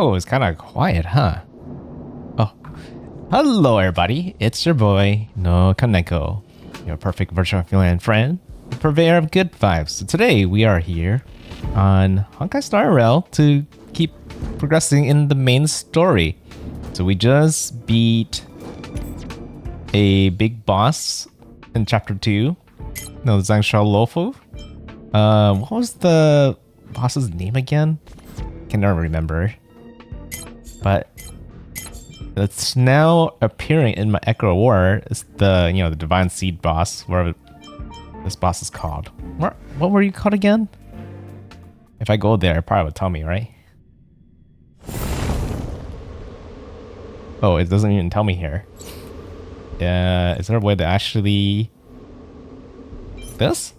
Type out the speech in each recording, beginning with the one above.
Oh, it's kind of quiet, huh? Oh, hello everybody. It's your boy, NoukonNeko, your perfect virtual freelance friend, the purveyor of good vibes. So today we are here on HonkaiStarRail to keep progressing in the main story. So we just beat a big boss in chapter 2. No, Xianzhou Loufu. What was the boss's name again? Can never remember. But it's now appearing in my Echo War. It's the the Divine Seed boss, whatever this boss is called. What were you called again? If I go there, it probably would tell me, right? Oh, it doesn't even tell me here. Is there a way to actually... This?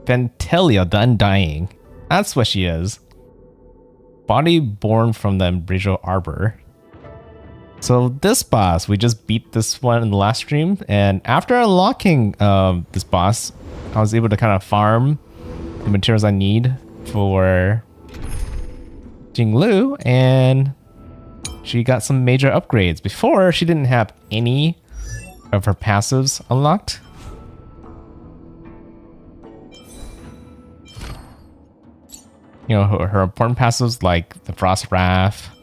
Ventelia, the Undying. That's what she is. Body born from the Embryo Arbor. So this boss, we just beat this one in the last stream, and after unlocking this boss, I was able to kind of farm the materials I need for Jinglu, and she got some major upgrades. Before, she didn't have any of her passives unlocked. You know, her important passives like the Frost Wrath,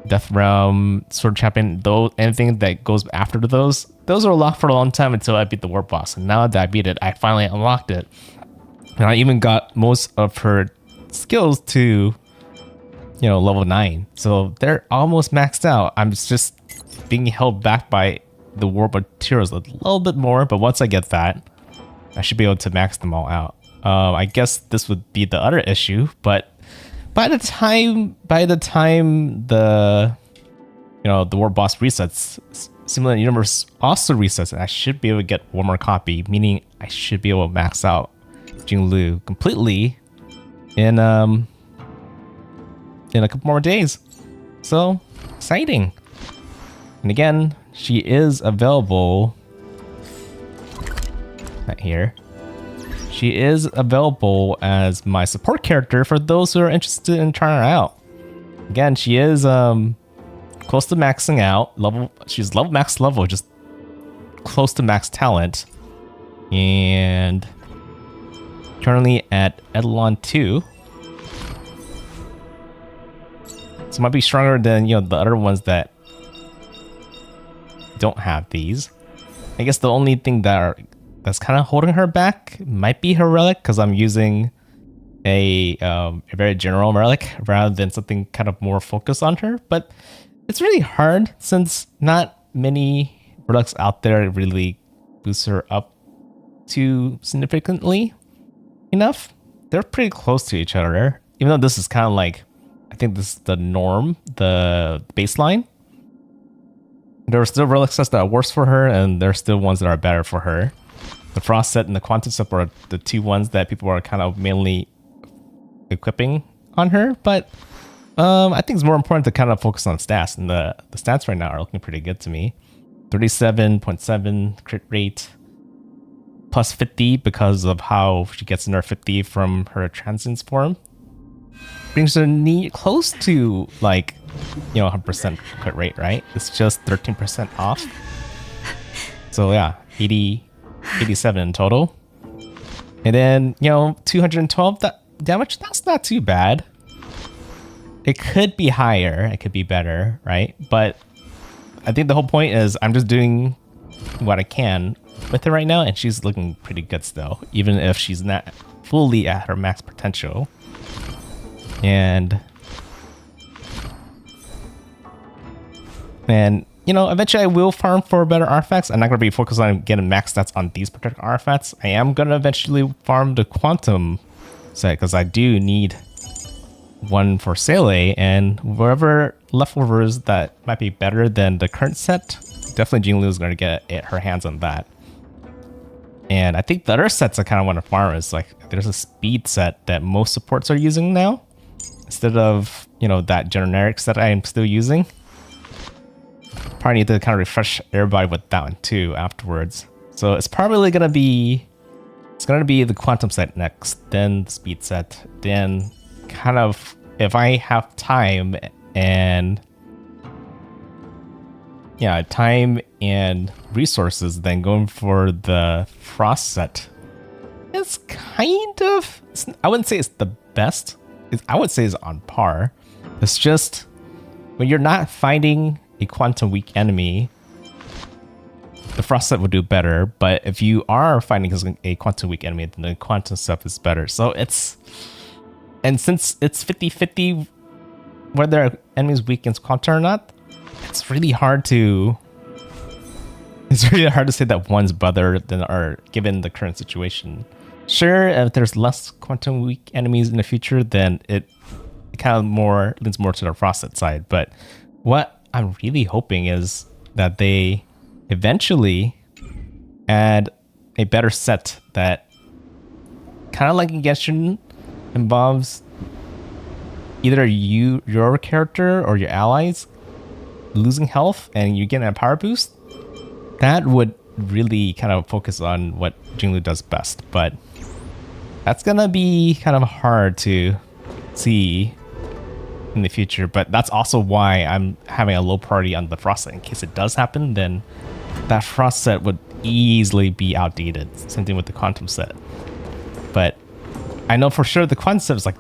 Death Realm, Sword Champion, though anything that goes after those are locked for a long time until I beat the War Boss. And now that I beat it, I finally unlocked it. And I even got most of her skills to, level 9. So they're almost maxed out. I'm just being held back by the war materials a little bit more, but once I get that, I should be able to max them all out. I guess this would be the other issue, but by the time the the war boss resets, Simulant Universe also resets, and I should be able to get one more copy, meaning I should be able to max out Jinglu completely in a couple more days. So exciting! And again, she is available right here. She is available as my support character for those who are interested in trying her out. Again, she is close to maxing out. She's max level, just close to max talent. And currently at Echelon 2. So it might be stronger than the other ones that don't have these. I guess the only thing that's kind of holding her back might be her relic, because I'm using a very general relic rather than something kind of more focused on her. But it's really hard since not many relics out there really boost her up too significantly enough. They're pretty close to each other, even though this is kind of like, I think this is the norm, the baseline. There are still relic sets that are worse for her, and there are still ones that are better for her. The Frost set and the Quantum set are the two ones that people are kind of mainly equipping on her. But I think it's more important to kind of focus on stats. And the stats right now are looking pretty good to me. 37.7 crit rate. Plus 50 because of how she gets in her 50 from her Transience form. Brings her close to like, 100% crit rate, right? It's just 13% off. So yeah, 87 in total. And then, 212 damage, that's not too bad. It could be higher, it could be better, right? But I think the whole point is I'm just doing what I can with her right now, and she's looking pretty good still, even if she's not fully at her max potential. And eventually I will farm for better artifacts. I'm not going to be focused on getting max stats on these particular artifacts. I am going to eventually farm the Quantum set, because I do need one for Sele, and wherever leftovers that might be better than the current set, definitely Jinglu is going to get her hands on that. And I think the other sets I kind of want to farm is like, there's a speed set that most supports are using now, instead of, that generic set I am still using. Probably need to kind of refresh everybody with that one too afterwards. So it's probably gonna be the Quantum set next, then the speed set, then kind of, if I have time and yeah, time and resources than going for the frost set. It's kind of, I wouldn't say it's the best. I would say it's on par. It's just when you're not fighting a quantum weak enemy, the frost set would do better. But if you are fighting a quantum weak enemy, then the quantum stuff is better. So it's, and since it's 50-50 whether an enemy is weak against quantum or not, it's really hard to say that one's better than or given the current situation. Sure, if there's less quantum weak enemies in the future, then it kind of more leans more to the frosted side. But what I'm really hoping is that they eventually add a better set that kind of like in Genshin involves either your character or your allies losing health and you get a power boost. That would really kind of focus on what Jinlu does best, but that's gonna be kind of hard to see in the future. But that's also why I'm having a low priority on the frost set. In case it does happen, then that frost set would easily be outdated. Same thing with the quantum set. But I know for sure the quantum set is like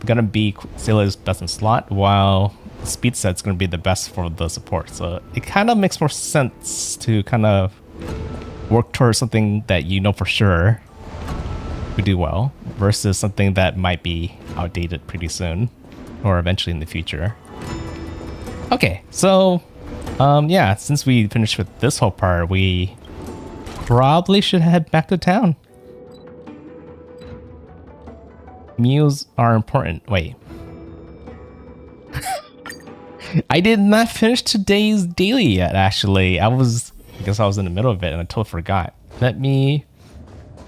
gonna be Celia's best in slot, while the speed set's gonna be the best for the support. So it kind of makes more sense to kind of work towards something that you know for sure would do well versus something that might be outdated pretty soon or eventually in the future. Okay, so yeah, since we finished with this whole part, we probably should head back to town. Meals are important. Wait. I did not finish today's daily yet, actually. I guess I was in the middle of it and I totally forgot. I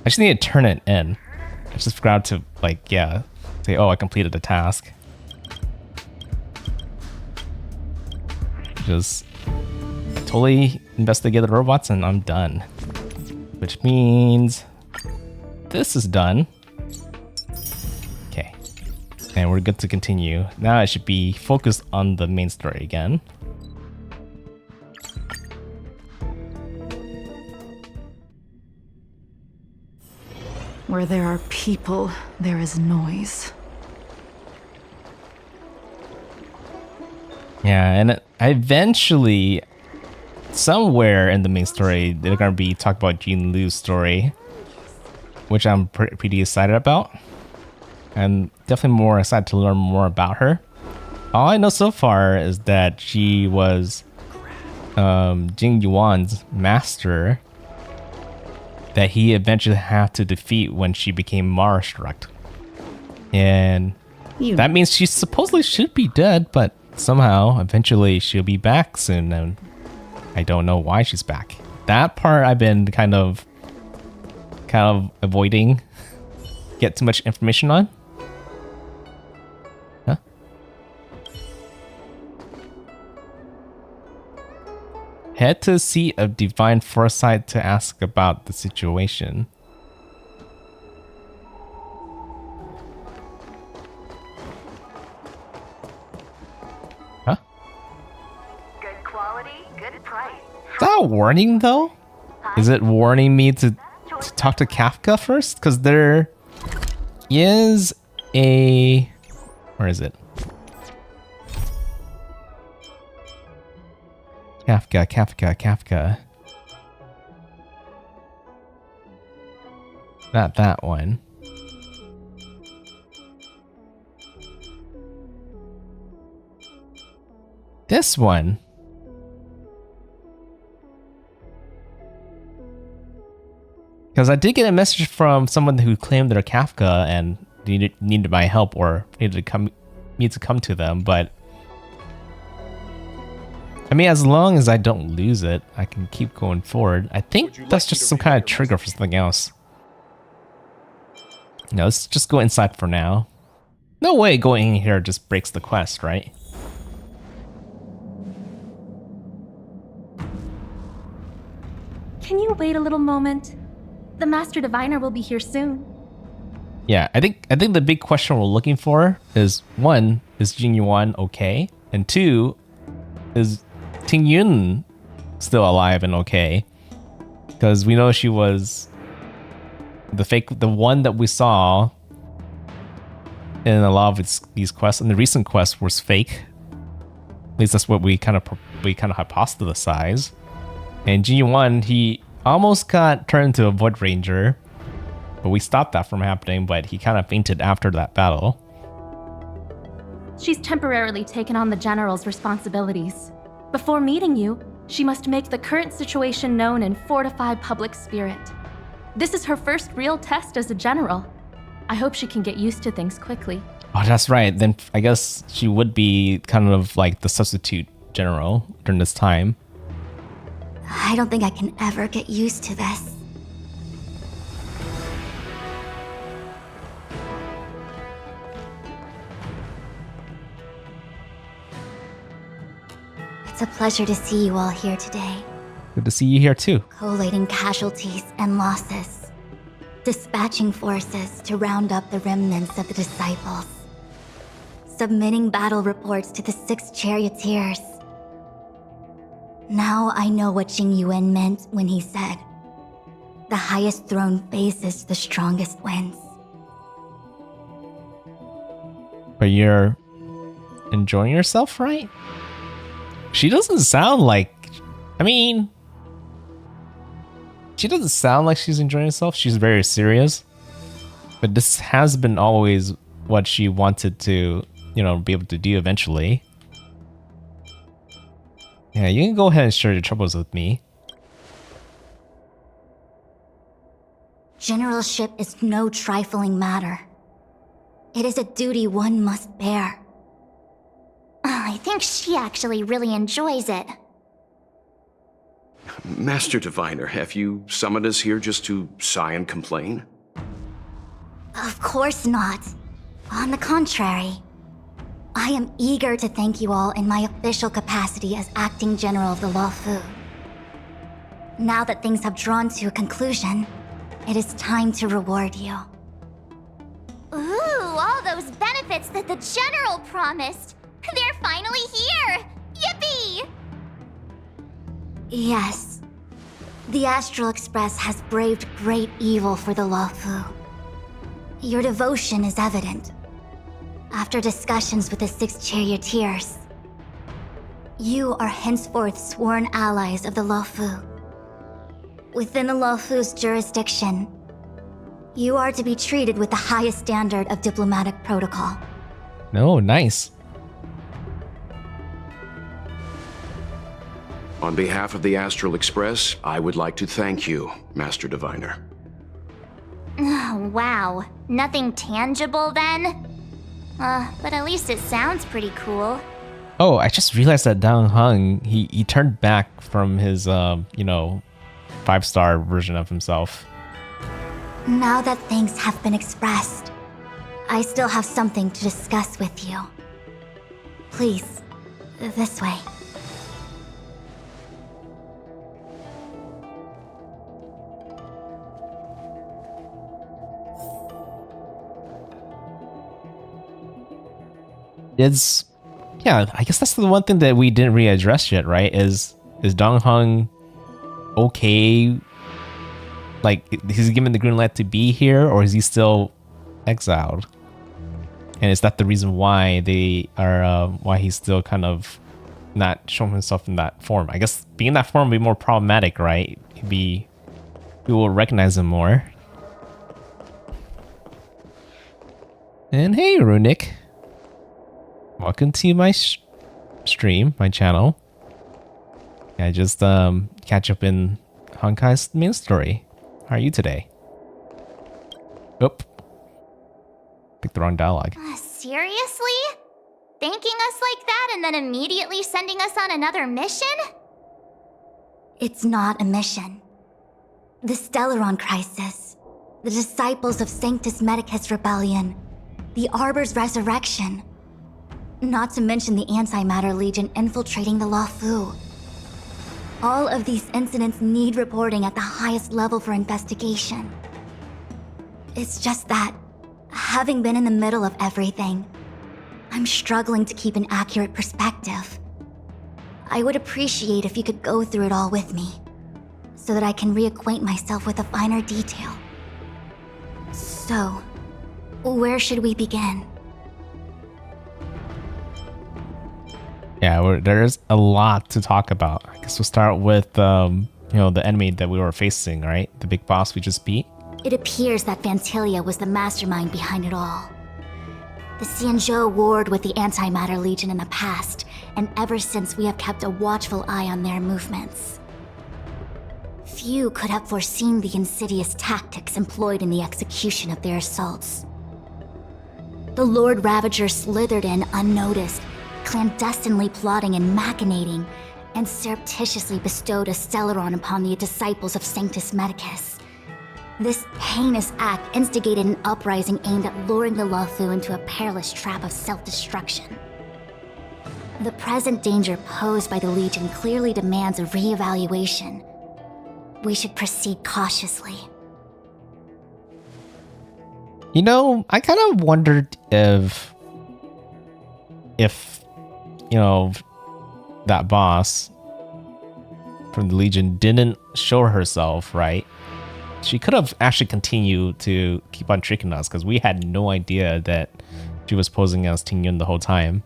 just need to turn it in. I just forgot to, like, yeah, say, oh, I completed the task. Just totally investigated the robots and I'm done. Which means this is done. Okay. And we're good to continue. Now I should be focused on the main story again. Where there are people, there is noise. Yeah, and eventually, somewhere in the main story, they're gonna be talking about Jean Lu's story, which I'm pretty excited about. I'm definitely more excited to learn more about her. All I know so far is that she was Jing Yuan's master that he eventually had to defeat when she became Mara-struck. And that means she supposedly should be dead, but somehow, eventually, she'll be back soon, and I don't know why she's back. That part I've been kind of avoiding get too much information on. Huh? Head to the seat of divine foresight to ask about the situation. Huh? Good quality, good price. Is that a warning though? Is it warning me to talk to Kafka first? Because there is a... Where is it? Kafka. Not that one. This one. Because I did get a message from someone who claimed they're Kafka and needed my help or needed me to come to them, but I mean, as long as I don't lose it, I can keep going forward. I think that's just some kind of trigger for something else. No, let's just go inside for now. No way going in here just breaks the quest, right? Can you wait a little moment? The Master Diviner will be here soon. Yeah, I think the big question we're looking for is, one, is Jing Yuan okay? And 2, is Ting Yun still alive and okay? Because we know she was the one that we saw in a lot of these quests, and the recent quest was fake. At least that's what we kind of hypothesized. And G1, he almost got turned into a Void Ranger, but we stopped that from happening. But he kind of fainted after that battle. She's temporarily taken on the General's responsibilities. Before meeting you, she must make the current situation known and fortify public spirit. This is her first real test as a General. I hope she can get used to things quickly. Oh, that's right. Then I guess she would be kind of like the substitute General during this time. I don't think I can ever get used to this. It's a pleasure to see you all here today. Good to see you here too. Collating casualties and losses. Dispatching forces to round up the remnants of the disciples. Submitting battle reports to the 6 charioteers. Now I know what Jing Yuan meant when he said, "The highest throne faces the strongest wins." But you're enjoying yourself, right? She doesn't sound like... I mean... She doesn't sound like she's enjoying herself. She's very serious. But this has been always what she wanted to, be able to do eventually. Yeah, you can go ahead and share your troubles with me. Generalship is no trifling matter. It is a duty one must bear. I think she actually really enjoys it. Master Diviner, have you summoned us here just to sigh and complain? Of course not. On the contrary. I am eager to thank you all in my official capacity as Acting General of the Loufu. Now that things have drawn to a conclusion, it is time to reward you. Ooh, all those benefits that the General promised! They're finally here! Yippee! Yes. The Astral Express has braved great evil for the Loufu. Your devotion is evident. After discussions with the 6 charioteers, you are henceforth sworn allies of the Loufu. Within the Loufu's jurisdiction, you are to be treated with the highest standard of diplomatic protocol. No, nice. On behalf of the Astral Express, I would like to thank you, Master Diviner. Oh, wow. Nothing tangible then? But at least it sounds pretty cool. Oh, I just realized that Dang Heng, he turned back from his, 5-star version of himself. Now that things have been expressed, I still have something to discuss with you. Please, this way. I guess that's the one thing that we didn't really address yet, right? Is Dong Heng okay? Like, he's given the green light to be here, or is he still exiled? And is that the reason why they are, why he's still kind of not showing himself in that form? I guess being in that form would be more problematic, right? We will recognize him more. And hey, Runic. Welcome to my stream, my channel. I just catch up in Honkai's main story. How are you today? Oop. Picked the wrong dialogue. Seriously? Thanking us like that and then immediately sending us on another mission? It's not a mission. The Stellaron Crisis, the Disciples of Sanctus Medicus Rebellion, the Arbor's Resurrection. Not to mention the Antimatter Legion infiltrating the Loufu. All of these incidents need reporting at the highest level for investigation. It's just that, having been in the middle of everything, I'm struggling to keep an accurate perspective. I would appreciate if you could go through it all with me, so that I can reacquaint myself with a finer detail. So, where should we begin? Yeah, there's a lot to talk about. I guess we'll start with, the enemy that we were facing, right? The big boss we just beat. It appears that Vantilia was the mastermind behind it all. The Xianzhou warred with the Antimatter Legion in the past, and ever since we have kept a watchful eye on their movements. Few could have foreseen the insidious tactics employed in the execution of their assaults. The Lord Ravager slithered in unnoticed, clandestinely plotting and machinating, and surreptitiously bestowed a Stellaron upon the disciples of Sanctus Medicus. This heinous act instigated an uprising aimed at luring the Loufu into a perilous trap of self-destruction. The present danger posed by the Legion clearly demands a re-evaluation. We should proceed cautiously. I kind of wondered if that boss from the Legion didn't show herself, right? She could have actually continued to keep on tricking us because we had no idea that she was posing as Ting Yun the whole time.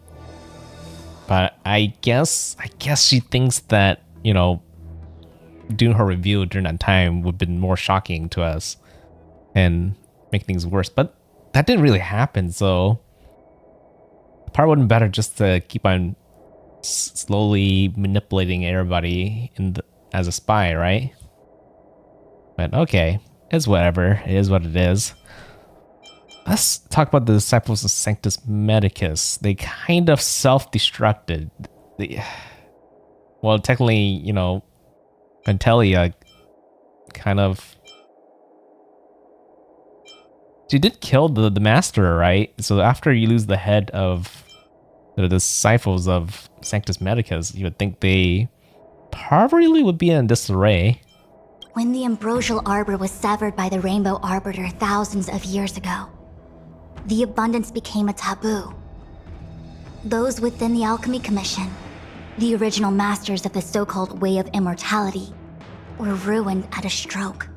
But I guess she thinks that, doing her reveal during that time would have been more shocking to us and make things worse. But that didn't really happen, so probably wouldn't better just to keep on slowly manipulating everybody as a spy, right? But okay, it's whatever. It is what it is. Let's talk about the disciples of Sanctus Medicus. They kind of self-destructed. Well, technically, Vantilia kind of... She did kill the master, right? So after you lose the head of the disciples of Sanctus Medicus, you would think they probably would be in disarray. When the ambrosial arbor was severed by the Rainbow Arbiter thousands of years ago, the abundance became a taboo. Those within the Alchemy Commission, the original masters of the so-called Way of Immortality, were ruined at a stroke.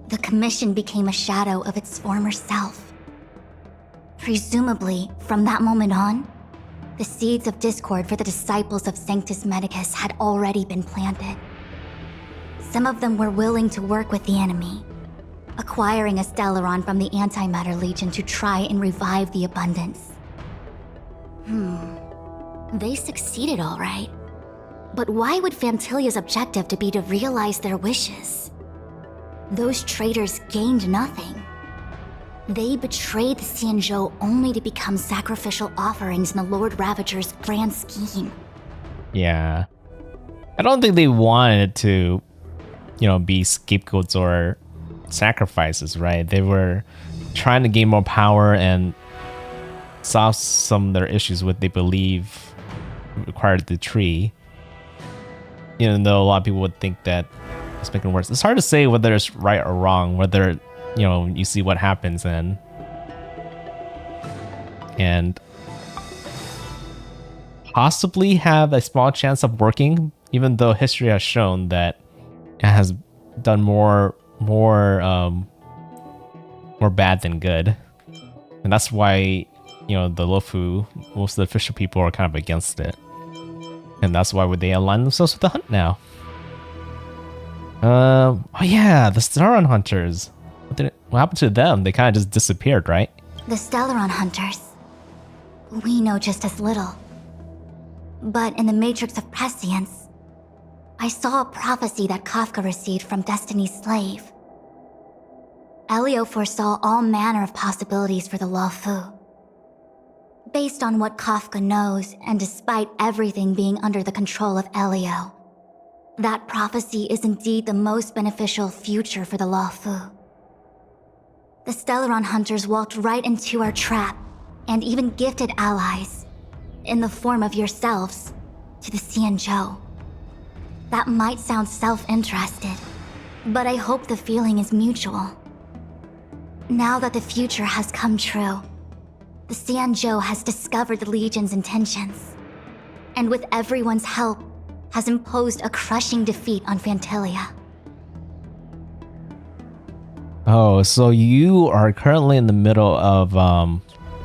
The Commission became a shadow of its former self. Presumably, from that moment on, the seeds of discord for the disciples of Sanctus Medicus had already been planted. Some of them were willing to work with the enemy, acquiring a Stellaron from the Antimatter Legion to try and revive the abundance. They succeeded all right. But why would Vantilia's objective to be to realize their wishes? Those traitors gained nothing. They betrayed the Xianzhou only to become sacrificial offerings in the Lord Ravager's grand scheme. Yeah. I don't think they wanted to be scapegoats or sacrifices, right? They were trying to gain more power and solve some of their issues with they believe required the tree. Even though a lot of people would think that it's making it worse. It's hard to say whether it's right or wrong, whether, you see what happens and possibly have a small chance of working, even though history has shown that it has done more bad than good. And that's why, the Loufu, most of the official people are kind of against it. And that's why would they align themselves with the hunt now. Oh yeah, the Stellaron Hunters. What happened to them? They kind of just disappeared, right? The Stellaron Hunters. We know just as little. But in the Matrix of Prescience, I saw a prophecy that Kafka received from Destiny's slave. Elio foresaw all manner of possibilities for the Loufu. Based on what Kafka knows, and despite everything being under the control of Elio, that prophecy is indeed the most beneficial future for the Loufu. The Stellaron Hunters walked right into our trap, and even gifted allies, in the form of yourselves, to the Xianzhou. That might sound self-interested, but I hope the feeling is mutual. Now that the future has come true, the Xianzhou has discovered the Legion's intentions, and with everyone's help, has imposed a crushing defeat on Phantilia. Oh, so you are currently in the middle of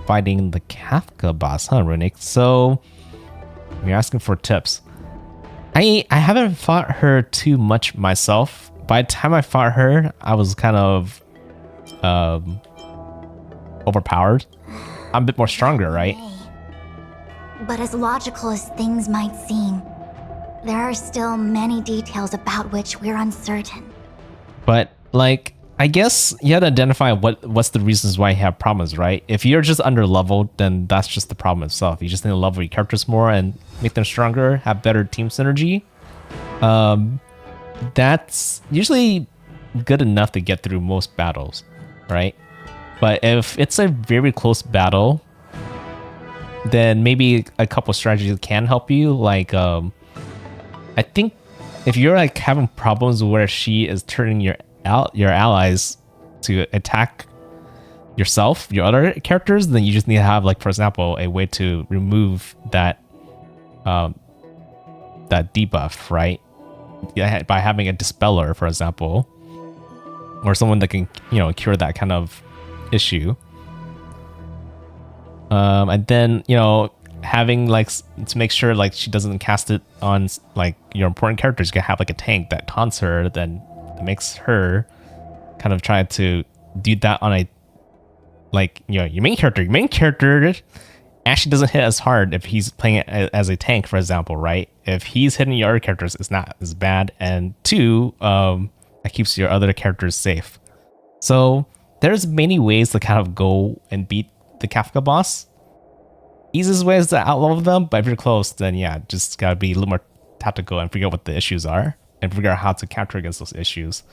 fighting the Kafka boss, huh, Runic? So you're asking for tips. I haven't fought her too much myself. By the time I fought her, I was kind of overpowered. I'm a bit more stronger, right? But as logical as things might seem, there are still many details about which we're uncertain. But like, I guess you have to identify what's the reasons why you have problems, right? If you're just under leveled, then that's just the problem itself. You just need to level your characters more and make them stronger, have better team synergy. That's usually good enough to get through most battles, right? But if it's a very close battle, then maybe a couple strategies can help you. Like, I think if you're like having problems where she is turning your allies to attack yourself, your other characters, then you just need to have, like, for example, a way to remove that that debuff, right? Yeah, by having a dispeller, for example, or someone that can, you know, cure that kind of issue. And then, you know, having like to make sure like she doesn't cast it on like your important characters. You can have like a tank that taunts her, then makes her kind of try to do that on a, like, you know, your main character actually doesn't hit as hard if he's playing it as a tank, for example, right? If he's hitting your other characters, it's not as bad. And two, that keeps your other characters safe. So there's many ways to kind of go and beat the Kafka boss. Easiest way is to outlevel them, but if you're close, then yeah, just gotta be a little more tactical and figure out what the issues are and figure out how to counter against those issues.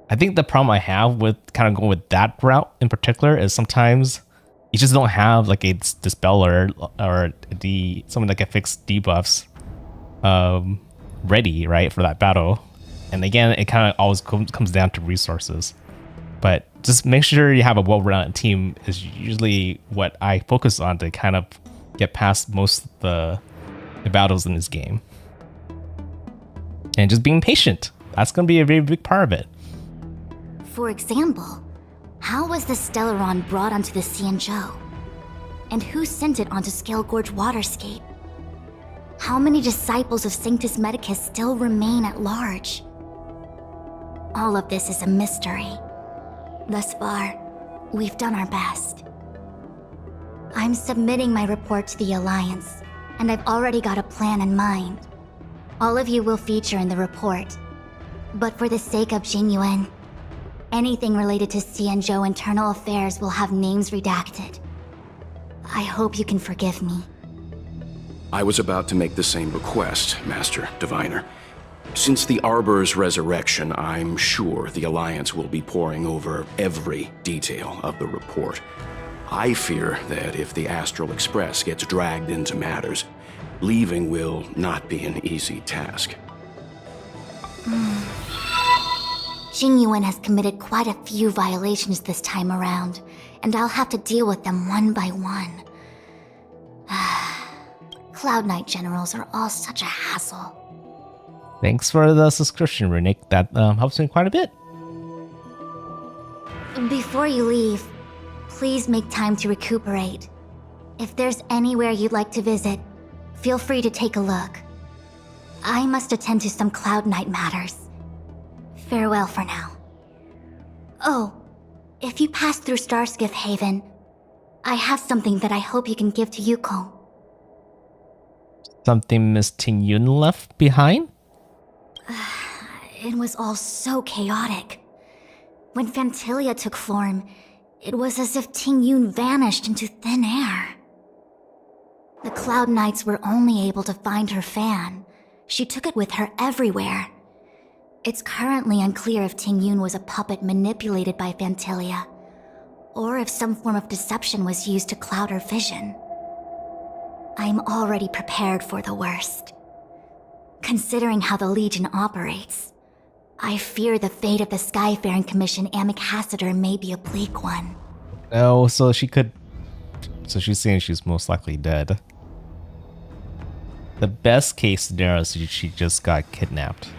I think the problem I have with kind of going with that route in particular is sometimes you just don't have like a dispeller or someone that can fix debuffs ready, right, for that battle. And again, it kind of always comes down to resources. But just make sure you have a well-rounded team is usually what I focus on to kind of get past most of the battles in this game. And just being patient. That's going to be a very big part of it. For example, how was the Stellaron brought onto the Xianzhou? And who sent it onto Scale Gorge Waterscape? How many disciples of Sanctus Medicus still remain at large? All of this is a mystery. Thus far, we've done our best. I'm submitting my report to the Alliance, and I've already got a plan in mind. All of you will feature in the report. But for the sake of Jingyuan, anything related to Xianzhou internal affairs will have names redacted. I hope you can forgive me. I was about to make the same request, Master Diviner. Since the Arbor's resurrection, I'm sure the Alliance will be poring over every detail of the report. I fear that if the Astral Express gets dragged into matters, leaving will not be an easy task. Jingyuan has committed quite a few violations this time around, and I'll have to deal with them one by one. Cloud Knight generals are all such a hassle. Thanks for the subscription, Runic. That helps me quite a bit. Before you leave, please make time to recuperate. If there's anywhere you'd like to visit, feel free to take a look. I must attend to some Cloud Knight matters. Farewell for now. Oh, if you pass through Starskiff Haven, I have something that I hope you can give to Yukong. Something Miss Tingyun left behind? It was all so chaotic. When Phantilia took form, it was as if Tingyun vanished into thin air. The Cloud Knights were only able to find her fan. She took it with her everywhere. It's currently unclear if Tingyun was a puppet manipulated by Phantilia, or if some form of deception was used to cloud her vision. I'm already prepared for the worst. Considering how the Legion operates, I fear the fate of the Skyfaring Commission Amichacitor may be a bleak one. Oh, so she could So she's saying she's most likely dead. The best case scenario is she just got kidnapped.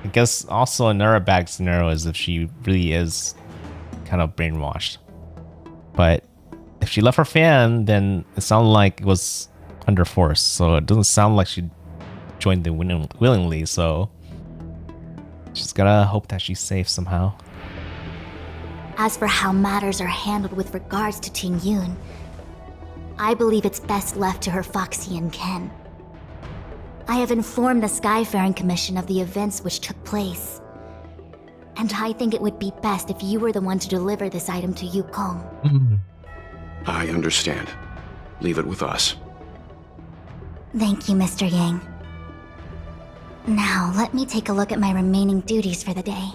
I guess also another bad scenario is if she really is kind of brainwashed. But if she left her fan, then it sounded like it was under force. So it doesn't sound like she joined the willingly. So just gotta hope that she's safe somehow. As for how matters are handled with regards to Ting Yun, I believe it's best left to her Foxy and Ken. I have informed the Skyfaring Commission of the events which took place, and I think it would be best if you were the one to deliver this item to Yukong. I understand. Leave it with us. Thank you, Mr. Yang. Now, let me take a look at my remaining duties for the day.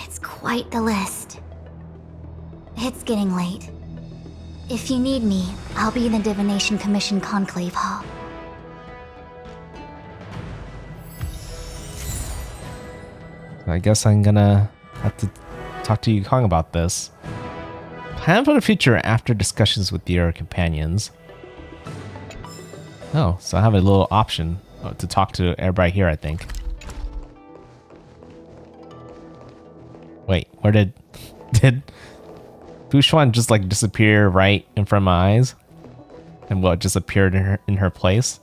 It's quite the list. It's getting late. If you need me, I'll be in the Divination Commission Conclave Hall. I guess I'm gonna have to talk to Yukong about this. Plan for the future after discussions with your companions. Oh, so I have a little option to talk to everybody here, I think. Wait, where did Fu Xuan just like disappear right in front of my eyes? And what just appeared in her place?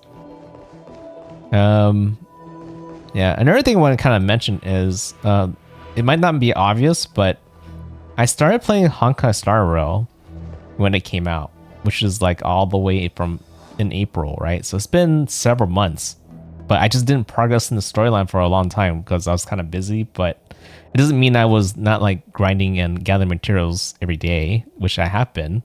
Yeah, another thing I want to kind of mention is, it might not be obvious, but I started playing HonkaiStarRail when it came out, which is like all the way from in April, right? So it's been several months, but I just didn't progress in the storyline for a long time because I was kind of busy, but it doesn't mean I was not like grinding and gathering materials every day, which I have been.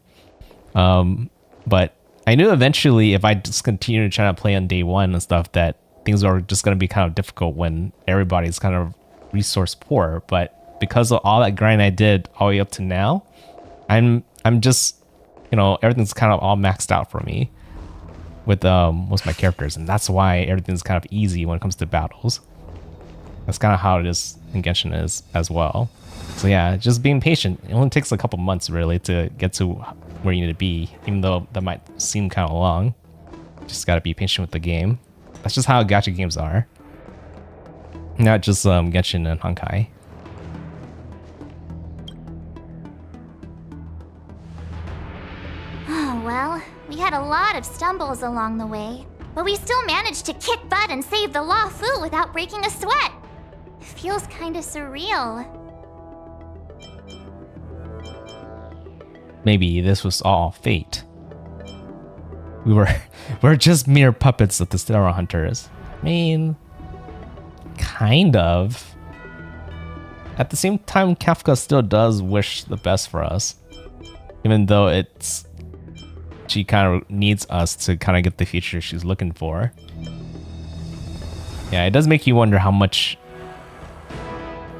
But I knew eventually if I just continue to try to play on day one and stuff that things are just going to be kind of difficult when everybody's kind of resource poor. But because of all that grind I did all the way up to now, I'm just, you know, everything's kind of all maxed out for me with most of my characters, and that's why everything's kind of easy when it comes to battles. That's kind of how it is in Genshin is as well. So yeah, just being patient. It only takes a couple months really to get to where you need to be, even though that might seem kind of long. Just gotta be patient with the game. That's just how gacha games are. Not just Genshin and Honkai. Oh, well, we had a lot of stumbles along the way, but we still managed to kick butt and save the Loufu without breaking a sweat. It feels kinda surreal. Maybe this was all fate. We're just mere puppets of the Stellar Hunters. I mean, kind of. At the same time, Kafka still does wish the best for us, even though she kind of needs us to kind of get the future she's looking for. Yeah, it does make you wonder how much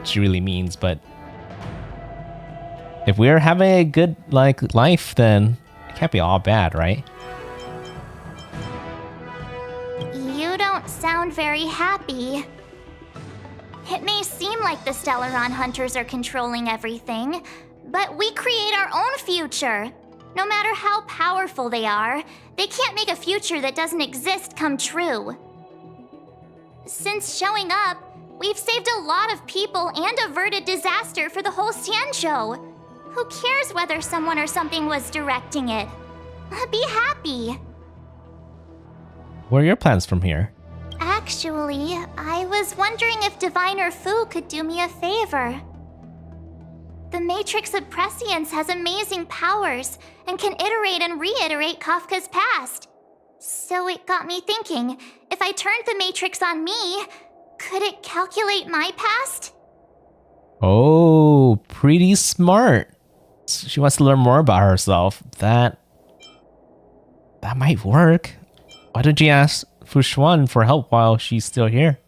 she really means, but if we're having a good life, then it can't be all bad, right? You don't sound very happy. It may seem like the Stellaron Hunters are controlling everything, but we create our own future. No matter how powerful they are, they can't make a future that doesn't exist come true. Since showing up, we've saved a lot of people and averted disaster for the whole Xianzhou. Who cares whether someone or something was directing it? Be happy. What are your plans from here? Actually, I was wondering if Diviner Fu could do me a favor. The Matrix of Prescience has amazing powers and can iterate and reiterate Kafka's past. So it got me thinking, if I turned the Matrix on me, could it calculate my past? Oh, pretty smart. She wants to learn more about herself. That might work. Why did you ask Fu Xuan for help while she's still here?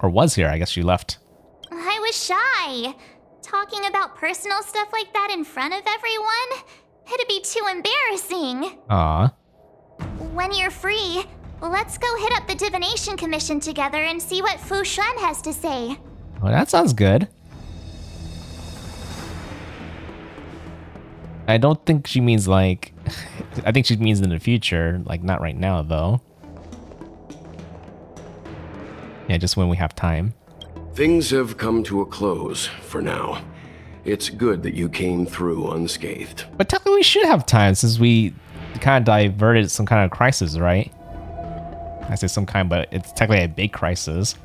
Or was here, I guess she left. I was shy. Talking about personal stuff like that in front of everyone? It'd be too embarrassing. Aw. When you're free, let's go hit up the Divination Commission together and see what Fu Xuan has to say. Well, that sounds good. I don't think she means like... I think she means in the future, like not right now though. Yeah, just when we have time. Things have come to a close for now. It's good that you came through unscathed. But technically we should have time since we kind of diverted some kind of crisis, right? I say some kind, but it's technically a big crisis.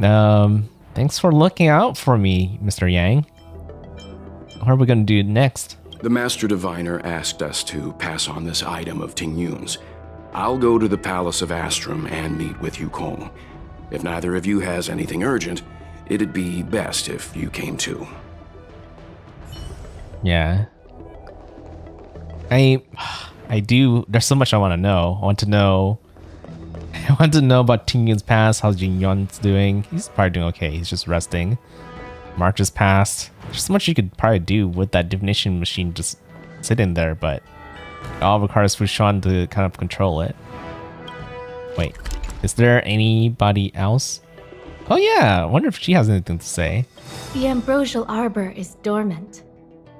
Thanks for looking out for me, Mr. Yang. What are we gonna do next? The Master Diviner asked us to pass on this item of Ting Yun's. I'll go to the Palace of Astrum and meet with Yukong. If neither of you has anything urgent, it'd be best if you came too. Yeah. I do. There's so much I want to know. I want to know about Ting Yun's past. How's Jin Yun's doing? He's probably doing okay. He's just resting. March's past. There's so much you could probably do with that divination machine just sitting there, but it all requires Fushan to kind of control it. Wait, is there anybody else? Oh yeah, I wonder if she has anything to say. The Ambrosial Arbor is dormant.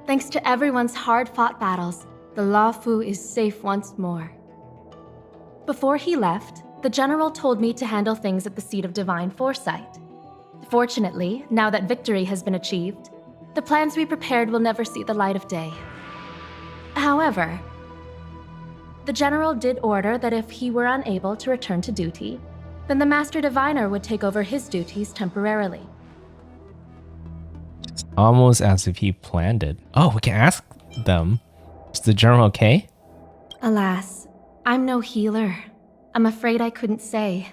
Thanks to everyone's hard-fought battles, the Loufu is safe once more. Before he left, the general told me to handle things at the seat of divine foresight. Fortunately, now that victory has been achieved, the plans we prepared will never see the light of day. However, the general did order that if he were unable to return to duty, then the Master Diviner would take over his duties temporarily. It's almost as if he planned it. Oh, we can ask them. Is the general okay? Alas, I'm no healer. I'm afraid I couldn't say.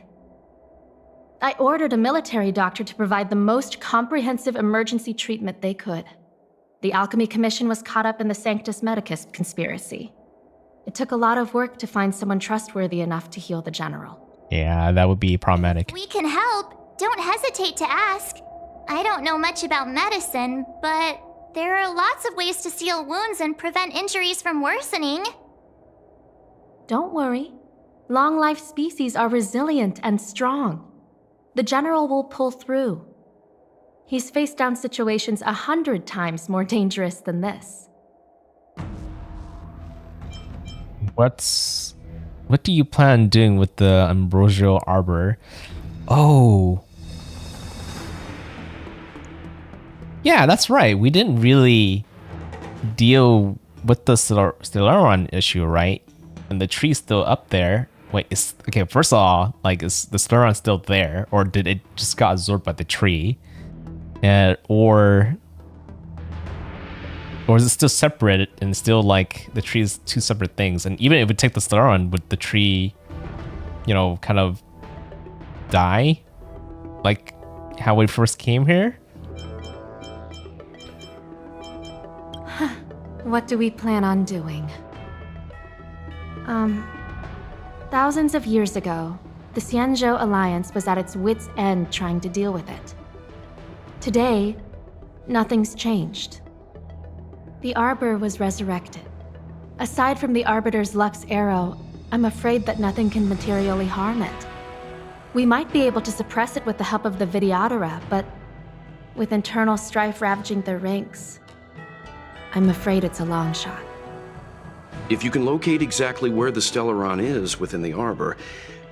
I ordered a military doctor to provide the most comprehensive emergency treatment they could. The Alchemy Commission was caught up in the Sanctus Medicus conspiracy. It took a lot of work to find someone trustworthy enough to heal the general. Yeah, that would be problematic. We can help. Don't hesitate to ask. I don't know much about medicine, but there are lots of ways to seal wounds and prevent injuries from worsening. Don't worry. Long-life species are resilient and strong. The general will pull through. He's faced down situations 100 times more dangerous than this. What do you plan on doing with the Ambrosial Arbor? Oh. Yeah, that's right. We didn't really deal with the Stellaron issue, right? And the tree's still up there. Wait, okay, first of all, like, is the Stellaron still there? Or did it just got absorbed by the tree? Or is it still separated and still, like, the tree is two separate things? And even if we take the Stellaron, would the tree, you know, kind of die? Like, how we first came here? What do we plan on doing? Thousands of years ago, the Xianzhou Alliance was at its wit's end trying to deal with it. Today, nothing's changed. The Arbor was resurrected. Aside from the Arbiter's Lux arrow, I'm afraid that nothing can materially harm it. We might be able to suppress it with the help of the Vidyadhara, but with internal strife ravaging their ranks, I'm afraid it's a long shot. If you can locate exactly where the Stellaron is within the Arbor,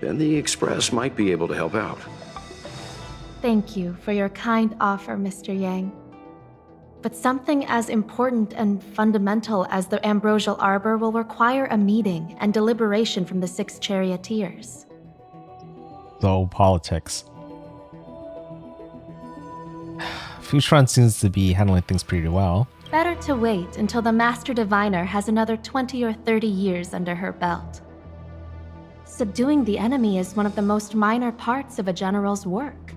then the Express might be able to help out. Thank you for your kind offer, Mr. Yang. But something as important and fundamental as the Ambrosial Arbor will require a meeting and deliberation from the 6 charioteers. So, politics. Fushan seems to be handling things pretty well. Better to wait until the Master Diviner has another 20 or 30 years under her belt. Subduing the enemy is one of the most minor parts of a general's work.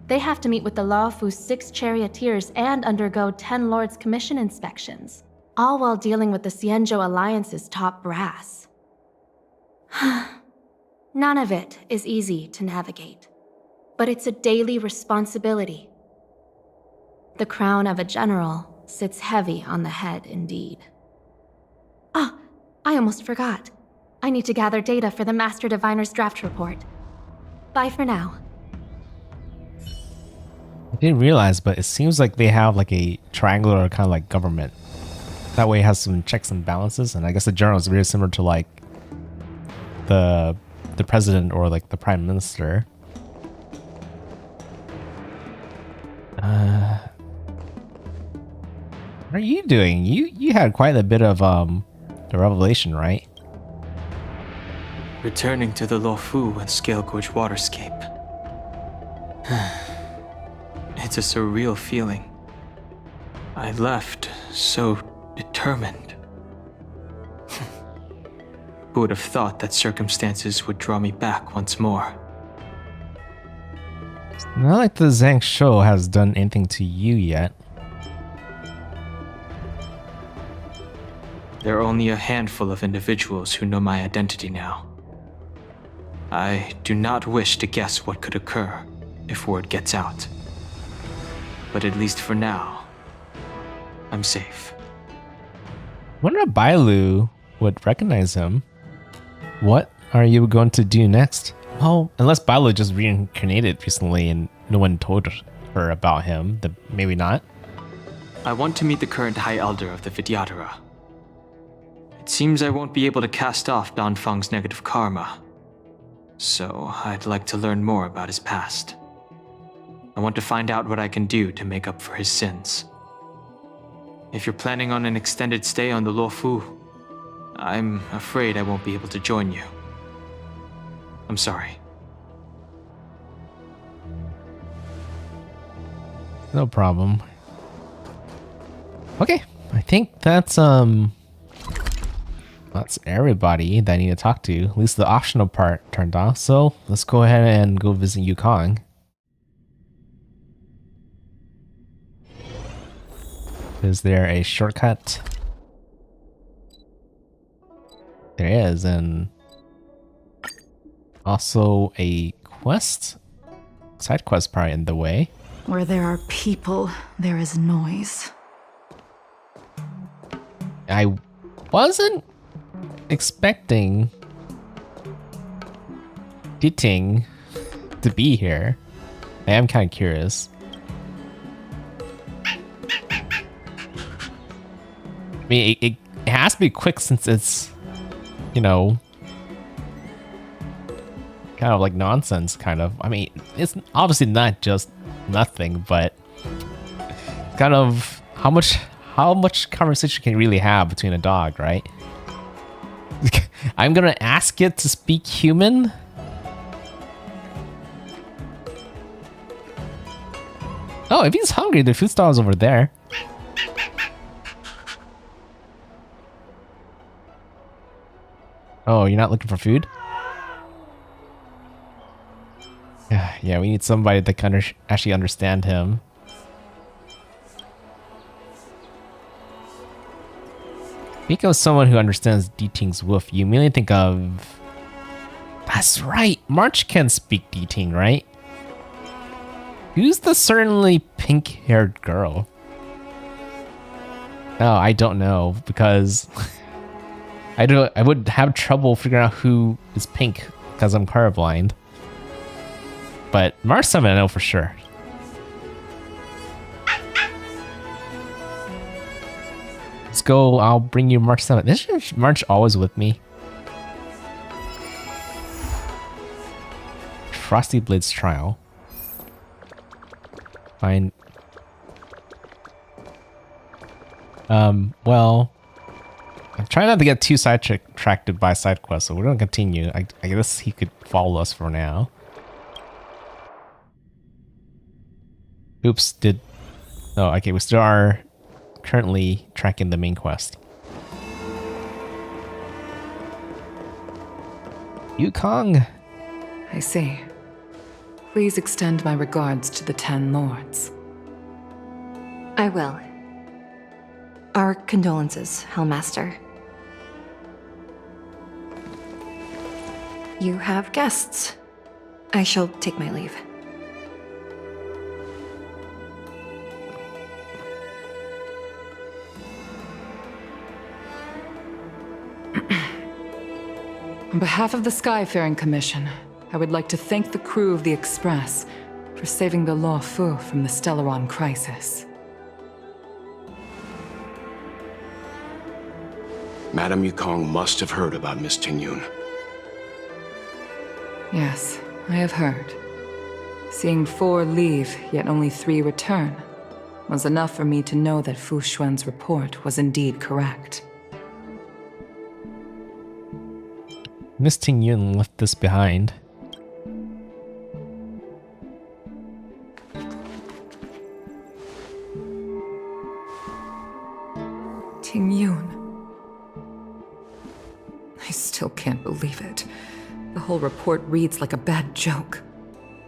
They have to meet with the Loufu's 6 charioteers and undergo 10 Lords' Commission inspections, all while dealing with the Xianzhou Alliance's top brass. None of it is easy to navigate, but it's a daily responsibility. The crown of a general sits heavy on the head indeed. Ah, I almost forgot. I need to gather data for the Master Diviner's draft report. Bye for now. I didn't realize, but it seems like they have like a triangular kind of like government. That way it has some checks and balances, and I guess the general is very similar to like the president or like the prime minister. What are you doing? You had quite a bit of a revelation, right? Returning to the Loufu and Scale Gorge waterscape. It's a surreal feeling. I left so determined. Who would have thought that circumstances would draw me back once more? Not like the Xianzhou has done anything to you yet. There are only a handful of individuals who know my identity now. I do not wish to guess what could occur if word gets out. But at least for now, I'm safe. Wonder if Bailu would recognize him. What are you going to do next? Well, unless Bailu just reincarnated recently and no one told her about him, then maybe not. I want to meet the current High Elder of the Vidyadhara. It seems I won't be able to cast off Danfang's negative karma, so I'd like to learn more about his past. I want to find out what I can do to make up for his sins. If you're planning on an extended stay on the Loufu, I'm afraid I won't be able to join you. I'm sorry. No problem. Okay, I think that's everybody that I need to talk to. At least the optional part turned off. So let's go ahead and go visit Yukong. Is there a shortcut? There is, and also a quest? Side quest probably in the way. Where there are people, there is noise. I wasn't expecting Diting to be here. I am kind of curious. I mean, it has to be quick since it's, you know, kind of like nonsense, kind of. I mean, it's obviously not just nothing, but kind of how much conversation can you really have between a dog, right? I'm gonna ask it to speak human. Oh, if he's hungry, the food stall is over there. Oh, you're not looking for food? Yeah, we need somebody that can actually understand him. Think of someone who understands Diting's woof. You immediately think of... That's right, March can speak Diting, right? Who's the certainly pink-haired girl? Oh, I don't know, because... I would have trouble figuring out who is pink, because I'm colorblind. But March 7 I know for sure. Let's go, I'll bring you March 7. Is March always with me? Frosty Blade's trial. Fine. Well, I'm trying not to get too sidetracked by side quests, so we're gonna continue. I guess he could follow us for now. Oops, oh, okay, we still are currently tracking the main quest. Yukong! I see. Please extend my regards to the 10 lords. I will. Our condolences, Hellmaster. You have guests. I shall take my leave. On behalf of the Skyfaring Commission, I would like to thank the crew of the Express for saving the Loufu from the Stellaron crisis. Madame Yukong must have heard about Miss Tingyun. Yes, I have heard. Seeing 4 leave, yet only 3 return, was enough for me to know that Fu Xuan's report was indeed correct. Miss Tingyun left this behind. Tingyun. I still can't believe it. The whole report reads like a bad joke.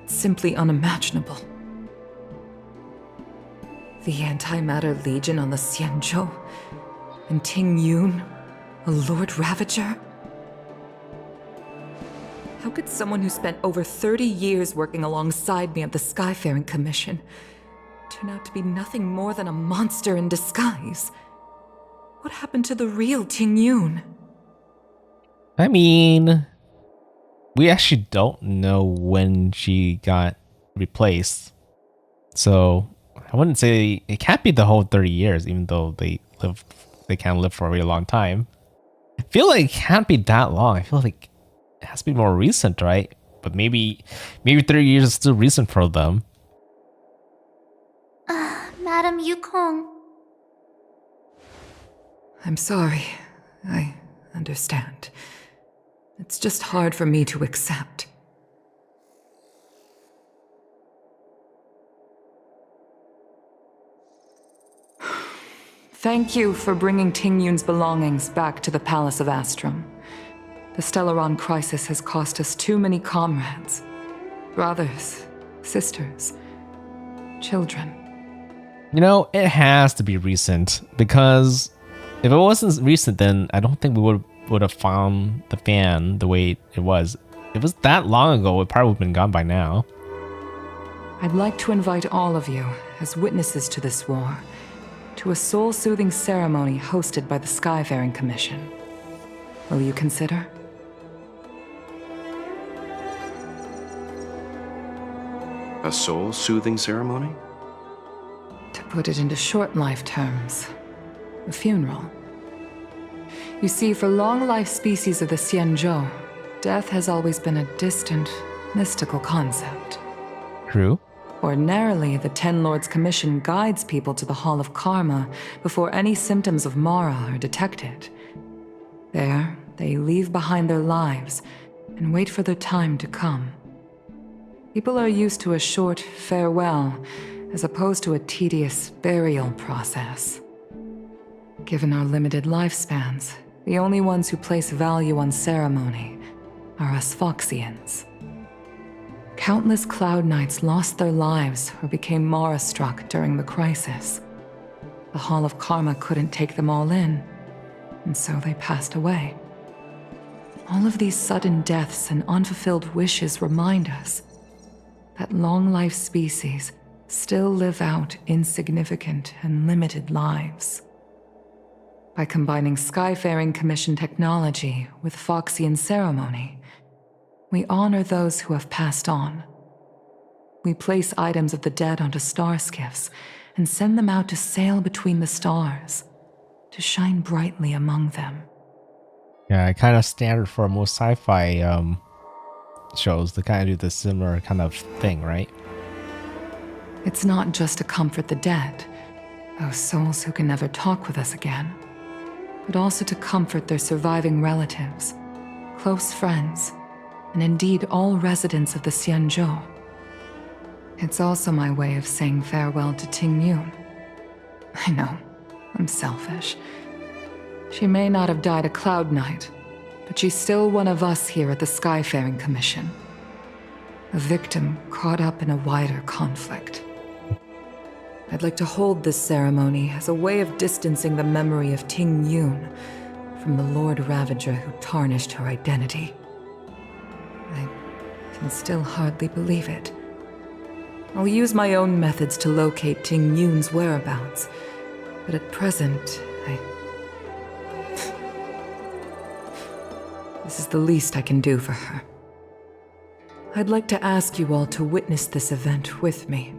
It's simply unimaginable. The Antimatter Legion on the Xianzhou, and Tingyun, a Lord Ravager? How could someone who spent over 30 years working alongside me at the Skyfaring Commission turn out to be nothing more than a monster in disguise? What happened to the real Tingyun? I mean, we actually don't know when she got replaced. So I wouldn't say it can't be the whole 30 years, even though they can live for a really long time. I feel like it can't be that long. I feel like it has to be more recent, right? But maybe 30 years is still recent for them. Madame Yukong. I'm sorry. I understand. It's just hard for me to accept. Thank you for bringing Tingyun's belongings back to the Palace of Astrum. The Stellaron crisis has cost us too many comrades. Brothers, sisters, children. You know, it has to be recent, because if it wasn't recent, then I don't think we would have found the fan the way it was. If it was that long ago, it probably would have been gone by now. I'd like to invite all of you, as witnesses to this war, to a soul-soothing ceremony hosted by the Skyfaring Commission. Will you consider? A soul-soothing ceremony? To put it into short life terms, a funeral. You see, for long-life species of the Xianzhou, death has always been a distant, mystical concept. True. Ordinarily, the Ten Lords Commission guides people to the Hall of Karma before any symptoms of Mara are detected. There, they leave behind their lives and wait for their time to come. People are used to a short farewell as opposed to a tedious burial process. Given our limited lifespans, the only ones who place value on ceremony are us Foxians. Countless Cloud Knights lost their lives or became Mara-struck during the crisis. The Hall of Karma couldn't take them all in, and so they passed away. All of these sudden deaths and unfulfilled wishes remind us that long-life species still live out insignificant and limited lives. By combining Skyfaring Commission technology with Foxian ceremony, we honor those who have passed on. We place items of the dead onto star skiffs and send them out to sail between the stars, to shine brightly among them. Yeah, kind of standard for most sci-fi shows to kind of do the similar kind of thing, right? It's not just to comfort the dead, those souls who can never talk with us again, but also to comfort their surviving relatives, close friends, and indeed all residents of the Xianzhou. It's also my way of saying farewell to Tingyun. I know, I'm selfish. She may not have died a Cloud Knight, but she's still one of us here at the Skyfaring Commission. A victim caught up in a wider conflict. I'd like to hold this ceremony as a way of distancing the memory of Tingyun from the Lord Ravager who tarnished her identity. I can still hardly believe it. I'll use my own methods to locate Tingyun's whereabouts, but at present, This is the least I can do for her. I'd like to ask you all to witness this event with me.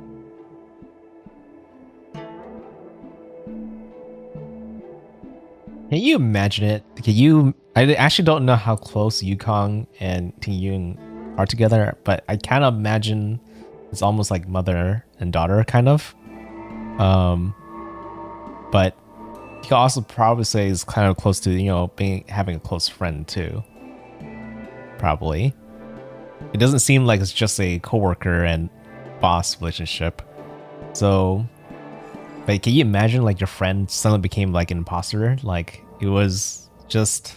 Can you imagine it? Can you? I actually don't know how close Yukong and Tingyun are together, but I kind of imagine it's almost like mother and daughter, kind of. But you can also probably say it's kind of close to, you know, having a close friend too. Probably. It doesn't seem like it's just a coworker and boss relationship. So, like, can you imagine like your friend suddenly became like an imposter? Like it was just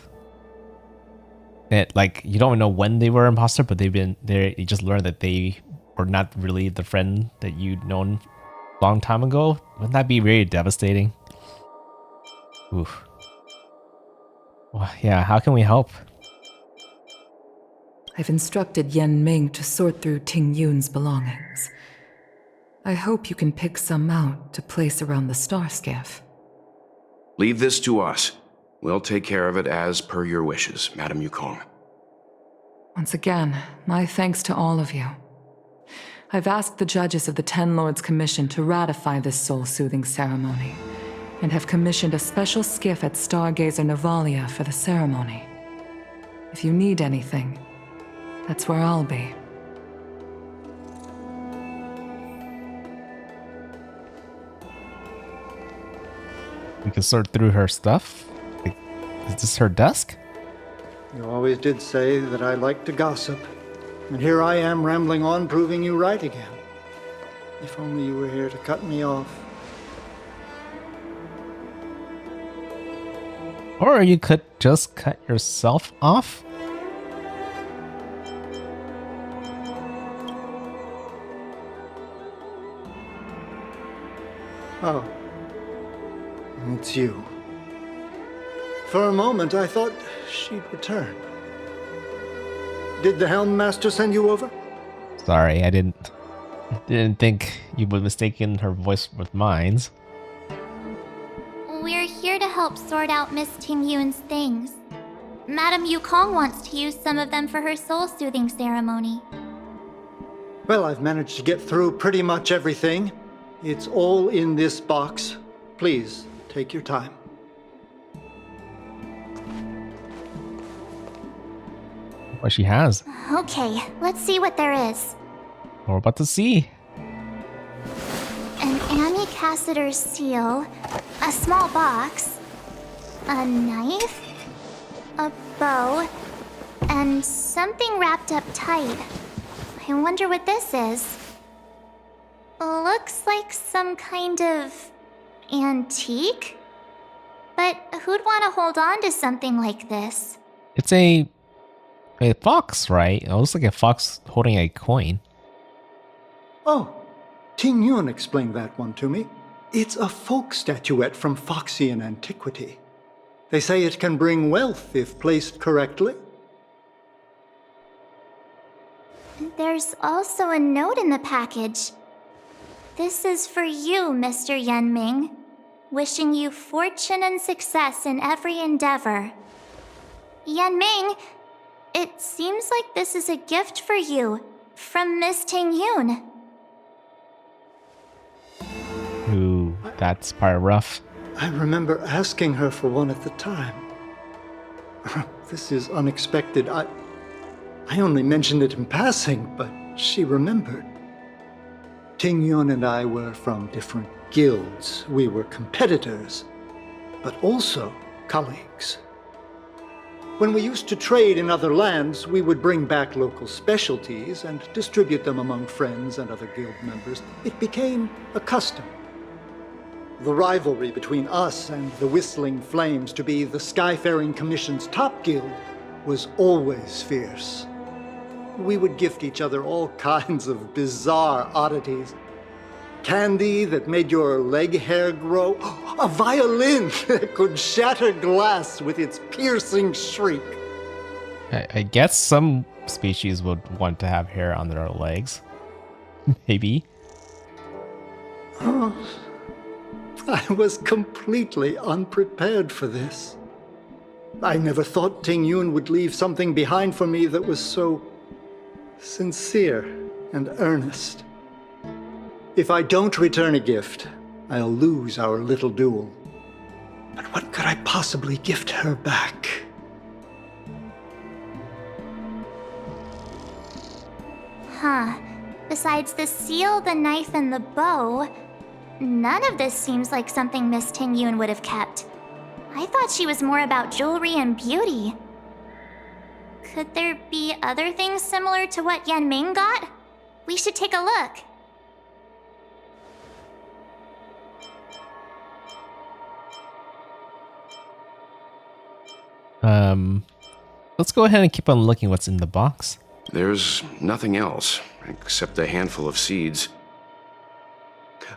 it, like you don't know when they were an imposter, but they've been there. You just learned that they were not really the friend that you'd known a long time ago. Wouldn't that be very devastating? Oof. Well, yeah, how can we help? I've instructed Yen Ming to sort through Ting Yun's belongings. I hope you can pick some out to place around the star skiff. Leave this to us. We'll take care of it as per your wishes, Madam Yukong. Once again, my thanks to all of you. I've asked the judges of the Ten Lords Commission to ratify this soul-soothing ceremony, and have commissioned a special skiff at Stargazer Navalia for the ceremony. If you need anything, that's where I'll be. We can sort through her stuff. Like, is this her desk? You always did say that I like to gossip. And here I am rambling on, proving you right again. If only you were here to cut me off. Or you could just cut yourself off? Oh. It's you. For a moment, I thought she'd return. Did the Helm Master send you over? Sorry, I didn't think you would mistaken her voice with mine. We're here to help sort out Miss Ting Yun's things. Madam Yukong wants to use some of them for her soul-soothing ceremony. Well, I've managed to get through pretty much everything. It's all in this box. Please, take your time. What she has. Okay, let's see what there is. We're about to see. An Annie Cassiter's seal, a small box, a knife, a bow, and something wrapped up tight. I wonder what this is. Looks like some kind of antique? But who'd want to hold on to something like this? It's a fox, right? It looks like a fox holding a coin. Oh, Ting Yun explained that one to me. It's a folk statuette from Foxian antiquity. They say it can bring wealth if placed correctly. There's also a note in the package. This is for you, Mr. Yen Ming. Wishing you fortune and success in every endeavor. Yen Ming, it seems like this is a gift for you from Miss Ting Yun. Ooh, that's probably rough. I remember asking her for one at the time. This is unexpected. I only mentioned it in passing, but she remembered. Ting Yun and I were from different guilds. We were competitors, but also colleagues. When we used to trade in other lands, we would bring back local specialties and distribute them among friends and other guild members. It became a custom. The rivalry between us and the Whistling Flames to be the Skyfaring Commission's top guild was always fierce. We would gift each other all kinds of bizarre oddities. Candy that made your leg hair grow. A violin that could shatter glass with its piercing shriek. I guess some species would want to have hair on their legs. Maybe. Oh, I was completely unprepared for this. I never thought Ting Yun would leave something behind for me that was so sincere and earnest. If I don't return a gift, I'll lose our little duel. But what could I possibly gift her back? Huh. Besides the seal, the knife, and the bow, none of this seems like something Miss Tingyun would have kept. I thought she was more about jewelry and beauty. Could there be other things similar to what Yan Ming got? We should take a look. Let's go ahead and keep on looking what's in the box. There's nothing else, except a handful of seeds.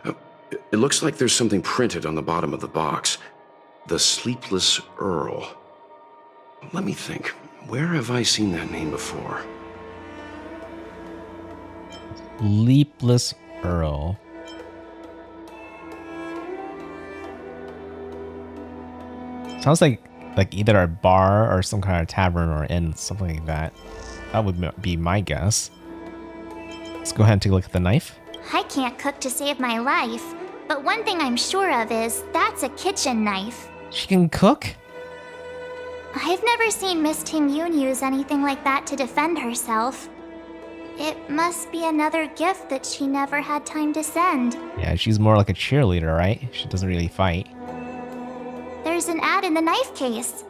It looks like there's something printed on the bottom of the box. The Sleepless Earl. Let me think. Where have I seen that name before? Sleepless Earl. Sounds like either a bar or some kind of tavern or inn, something like that. That would be my guess. Let's go ahead and take a look at the knife. I can't cook to save my life, but one thing I'm sure of is that's a kitchen knife. She can cook? I've never seen Miss Tingyun use anything like that to defend herself. It must be another gift that she never had time to send. Yeah, she's more like a cheerleader, right? She doesn't really fight. There's an ad in the knife case.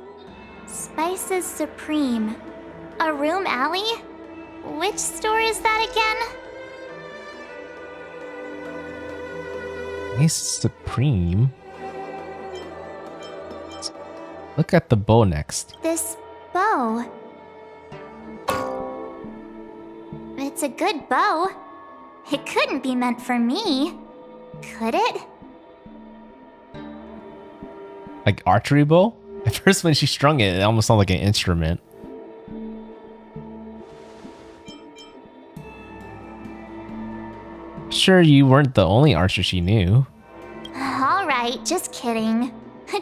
Spices Supreme. A room alley? Which store is that again? Nice Supreme. Look at the bow next. This bow. It's a good bow. It couldn't be meant for me, could it? Like archery bow? At first when she strung it, it almost sounded like an instrument. Sure, you weren't the only archer she knew. Alright, just kidding.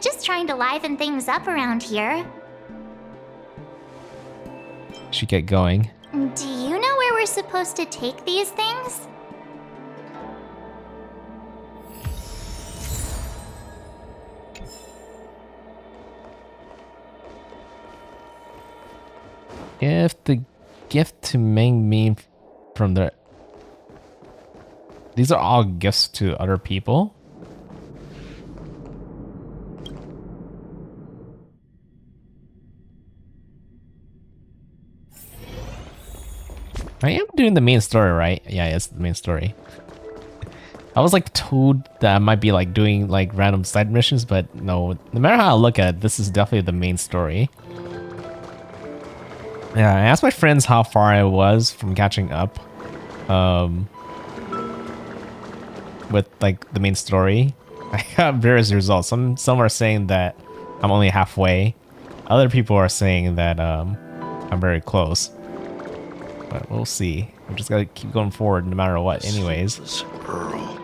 Just trying to liven things up around here. Should get going. Do you know where we're supposed to take these things? If the gift to Meng Ming from the... These are all gifts to other people? I am doing the main story, right? Yeah, it's the main story. I was like told that I might be like doing like random side missions, but no. No matter how I look at it, this is definitely the main story. Yeah, I asked my friends how far I was from catching up with like the main story. I got various results. Some are saying that I'm only halfway. Other people are saying that I'm very close. But we'll see. We just gotta keep going forward no matter what anyways. Sleepless Earl.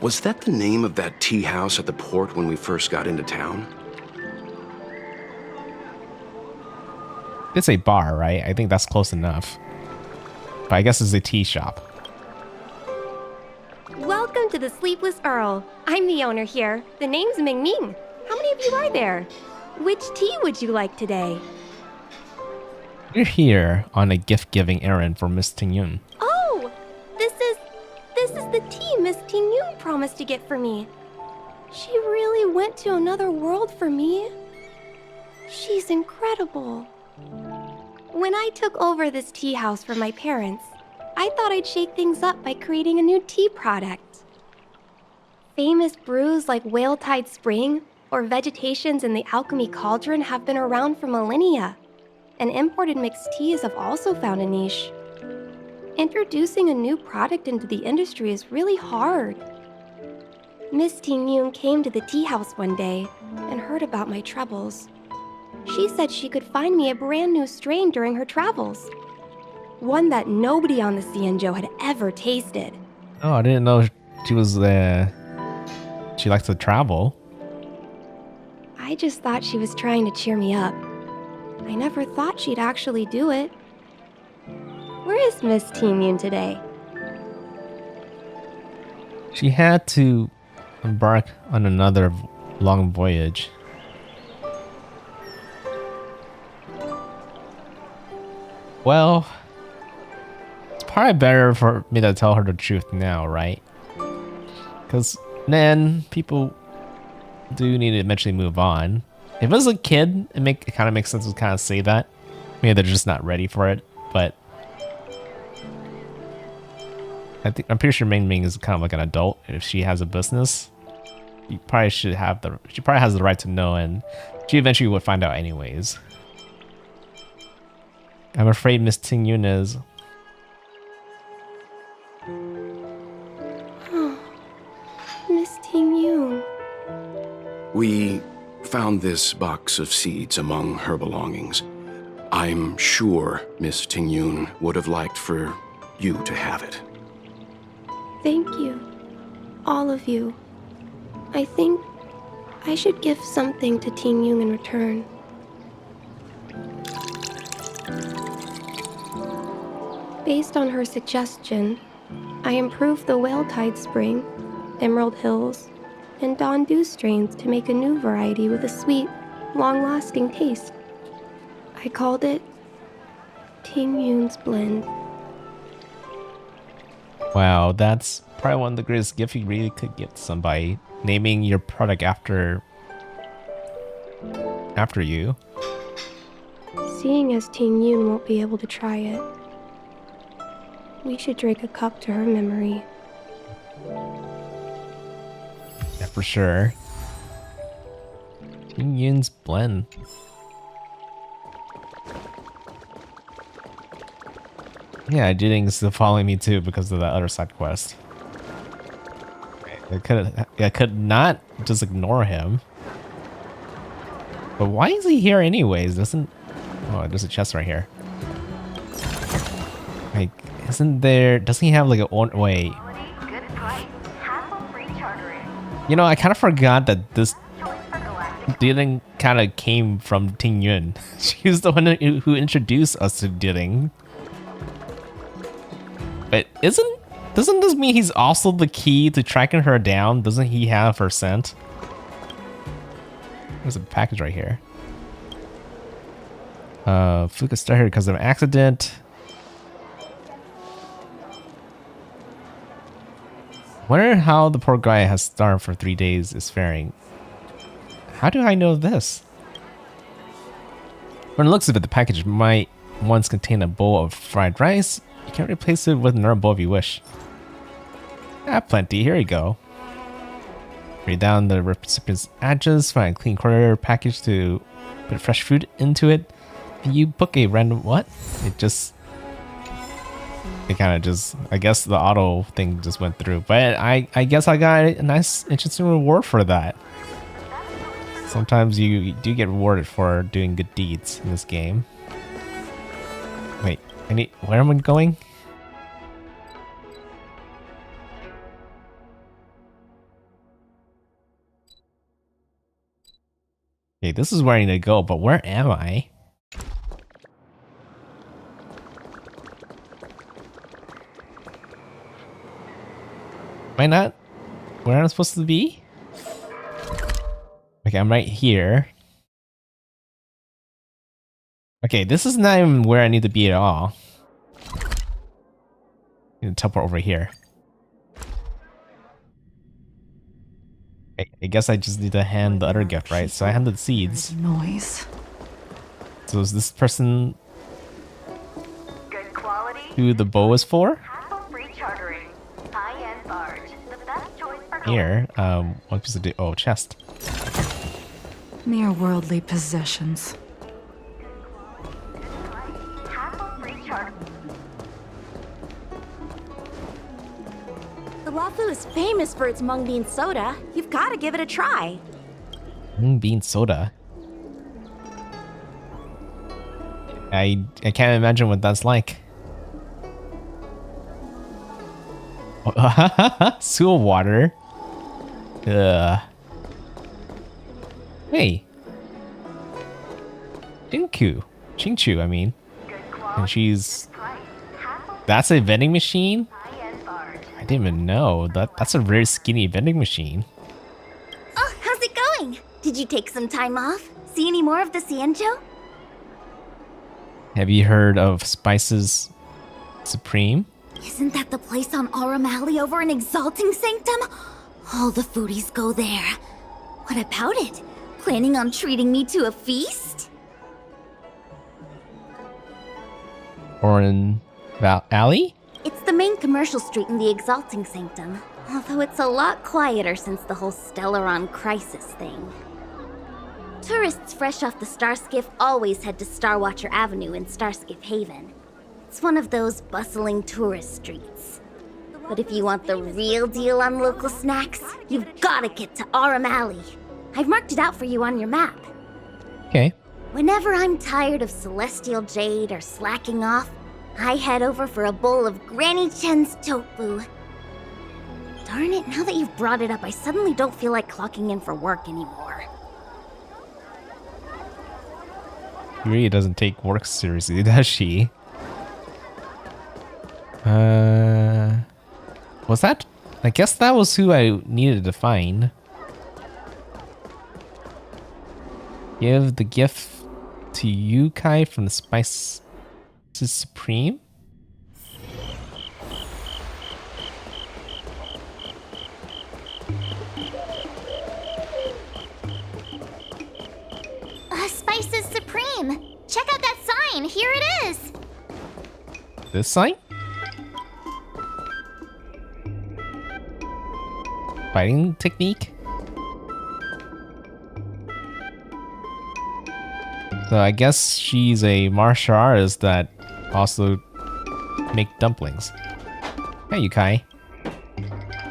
Was that the name of that tea house at the port when we first got into town? It's a bar, right? I think that's close enough. But I guess it's a tea shop. Welcome to the Sleepless Earl. I'm the owner here. The name's Ming Ming. How many of you are there? Which tea would you like today? We're here on a gift-giving errand for Miss Tingyun. Oh! This is the tea Miss Tingyun promised to get for me. She really went to another world for me. She's incredible. When I took over this tea house from my parents, I thought I'd shake things up by creating a new tea product. Famous brews like Whale Tide Spring or Vegetations in the Alchemy Cauldron have been around for millennia, and imported mixed teas have also found a niche. Introducing a new product into the industry is really hard. Miss Tingyun came to the tea house one day and heard about my troubles. She said she could find me a brand new strain during her travels. One that nobody on the Xianzhou had ever tasted. Oh, I didn't know she was she likes to travel. I just thought she was trying to cheer me up. I never thought she'd actually do it. Where is Miss Tingyun today? She had to embark on another long voyage. Well, it's probably better for me to tell her the truth now, right? Because then people do need to eventually move on. If it was a kid, it kind of makes sense to kind of say that. Maybe they're just not ready for it, but I'm pretty sure Ming Ming is kind of like an adult. If she has a business, she probably has the right to know, and she eventually would find out anyways. I'm afraid Miss Ting Yun is. Miss Ting Yun. We found this box of seeds among her belongings. I'm sure Miss Ting Yun would have liked for you to have it. Thank you. All of you. I think I should give something to Ting Yun in return. Based on her suggestion, I improved the Whale Tide Spring, Emerald Hills, and Dawn Dew strains to make a new variety with a sweet, long-lasting taste. I called it Ting Yun's Blend. Wow, that's probably one of the greatest gifts you really could give to somebody. Naming your product after you. Seeing as Ting Yun won't be able to try it, we should drink a cup to her memory. Yeah, for sure. Ting Yun's Blend. Yeah, Jidding's still following me too because of that other side quest. I could not just ignore him. But why is he here anyways? Oh, there's a chest right here. Like, doesn't he have like a wait. Good price. Hassle-free chartering. You know, I kind of forgot that this Jidding kind of came from Ting Yun. She's the one who introduced us to Jidding. But doesn't this mean he's also the key to tracking her down? Doesn't he have her scent? There's a package right here. Fuka started here because of an accident. Wonder how the poor guy has starved for 3 days is faring. How do I know this? From the looks of it, the package might once contain a bowl of fried rice. You can replace it with another bowl if you wish. Ah, plenty. Here you go. Read down the recipient's address, find a clean quarter package to put fresh food into it. And you book a random what? It kind of just, I guess the auto thing just went through. But I guess I got a nice, interesting reward for that. Sometimes you do get rewarded for doing good deeds in this game. Wait, where am I going? Okay, this is where I need to go, but where am I? Am I not where I'm supposed to be? Okay, I'm right here. Okay, this is not even where I need to be at all. I need to teleport over here. I guess I just need to hand the other gift, right? So I handed seeds. Noise. So is this person Good quality. who the bow is for? Hassle-free chartering. High-end barge. The best choice for Here, what piece of oh, chest. Mere worldly possessions. hassle-free chartering. The Loufu is famous for its mung bean soda. You've got to give it a try. Bean soda. I can't imagine what that's like. Sewer water. Hey. Chingchu, I mean. And she's... That's a vending machine? I didn't even know. That's a very skinny vending machine. Oh, how's it going? Did you take some time off? See any more of the Xianzhou? Have you heard of Spices Supreme? Isn't that the place on Aurum Alley over in Exalting Sanctum? All the foodies go there. What about it? Planning on treating me to a feast? Or in Alley? It's the main commercial street in the Exalting Sanctum, although it's a lot quieter since the whole Stellaron crisis thing. Tourists fresh off the Starskiff always head to Starwatcher Avenue in Starskiff Haven. It's one of those bustling tourist streets. But if you want the real deal on local snacks, you've gotta get to Aurum Alley. I've marked it out for you on your map. Okay. Whenever I'm tired of Celestial Jade or slacking off, I head over for a bowl of Granny Chen's tofu. Darn it, now that you've brought it up, I suddenly don't feel like clocking in for work anymore. She really doesn't take work seriously, does she? Was that? I guess that was who I needed to find. Give the gift to Yukai from the Spices Supreme? Spices Supreme! Check out that sign! Here it is! This sign? Fighting technique? So I guess she's a martial artist that also make dumplings. Hey, Yukai.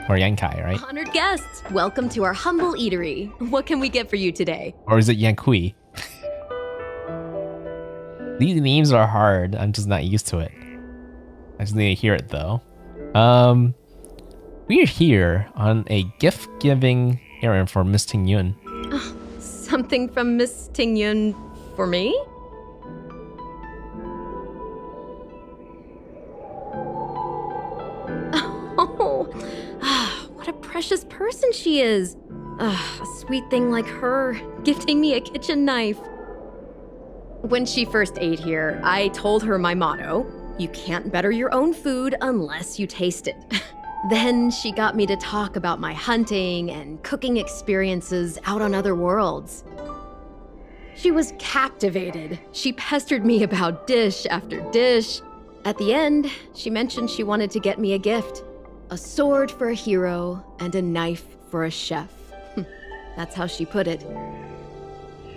Or Yankai, right? Honored guests, welcome to our humble eatery. What can we get for you today? Or is it Yankui? These names are hard. I'm just not used to it. I just need to hear it though. We're here on a gift-giving errand for Miss Ting Yun. Something from Miss Ting Yun for me? Oh, what a precious person she is. A sweet thing like her, gifting me a kitchen knife. When she first ate here, I told her my motto, you can't better your own food unless you taste it. Then she got me to talk about my hunting and cooking experiences out on other worlds. She was captivated. She pestered me about dish after dish. At the end, she mentioned she wanted to get me a gift. A sword for a hero and a knife for a chef. That's how she put it.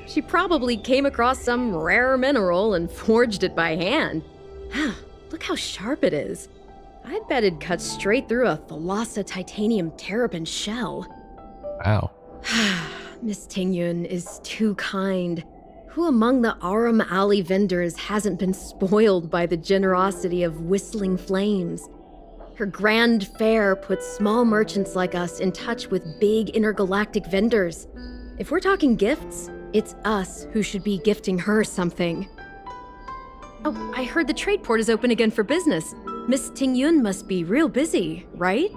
She probably came across some rare mineral and forged it by hand. Look how sharp it is. I'd bet it'd cut straight through a Thalassa titanium terrapin shell. Wow. Miss Ting Yun is too kind. Who among the Aurum Alley vendors hasn't been spoiled by the generosity of whistling flames? Her grand fare puts small merchants like us in touch with big intergalactic vendors. If we're talking gifts, it's us who should be gifting her something. Oh, I heard the trade port is open again for business. Miss Ting Yun must be real busy, right?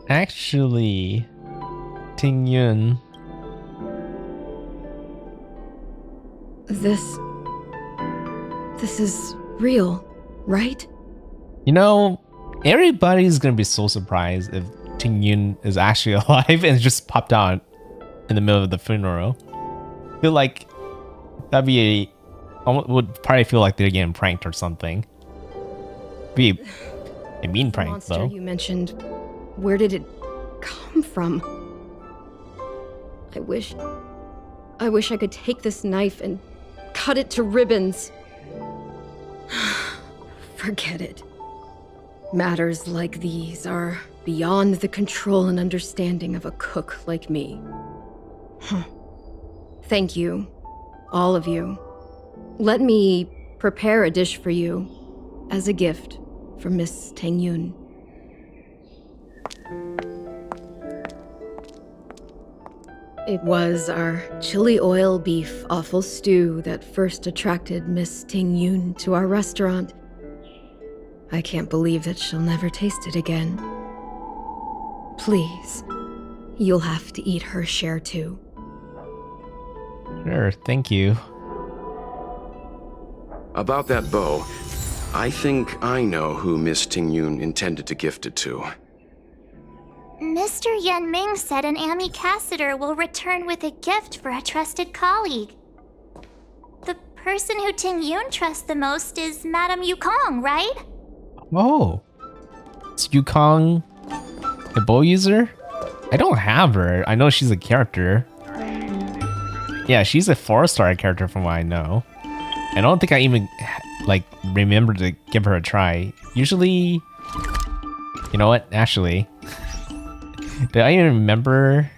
Actually, Ting Yun. This is real, right? You know, everybody's gonna be so surprised if Ting Yun is actually alive and just popped out in the middle of the funeral. I feel like that'd be would probably feel like they're getting pranked or something. Be a mean prank, monster though. You mentioned, where did it come from? I wish I could take this knife and cut it to ribbons. Forget it. Matters like these are beyond the control and understanding of a cook like me. Thank you, all of you. Let me prepare a dish for you as a gift from Miss Ting Yun. It was our chili oil beef offal stew that first attracted Miss Ting Yun to our restaurant. I can't believe that she'll never taste it again. Please. You'll have to eat her share too. Sure, thank you. About that bow, I think I know who Miss Tingyun intended to gift it to. Mr. Yan Ming said an ambassador will return with a gift for a trusted colleague. The person who Tingyun trusts the most is Madame Yukong, right? Oh. Is Yukong a bow user? I don't have her. I know she's a character. Yeah, she's a 4-star character from what I know. I don't think I even, like, remember to give her a try. Usually... You know what? Actually... Did I even remember...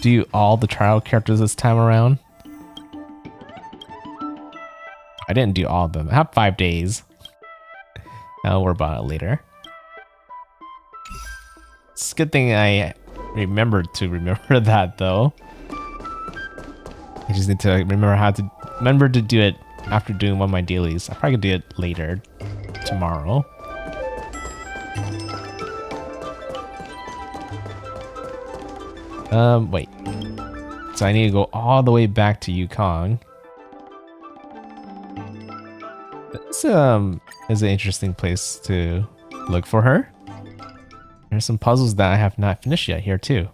do all the trial characters this time around? I didn't do all of them. I have 5 days. I'll worry about it later. It's a good thing I remembered to remember that though. I just need to remember to do it after doing one of my dailies. I probably could do it later tomorrow. Wait. So I need to go all the way back to Yukong. This is an interesting place to look for her. There's some puzzles that I have not finished yet here too.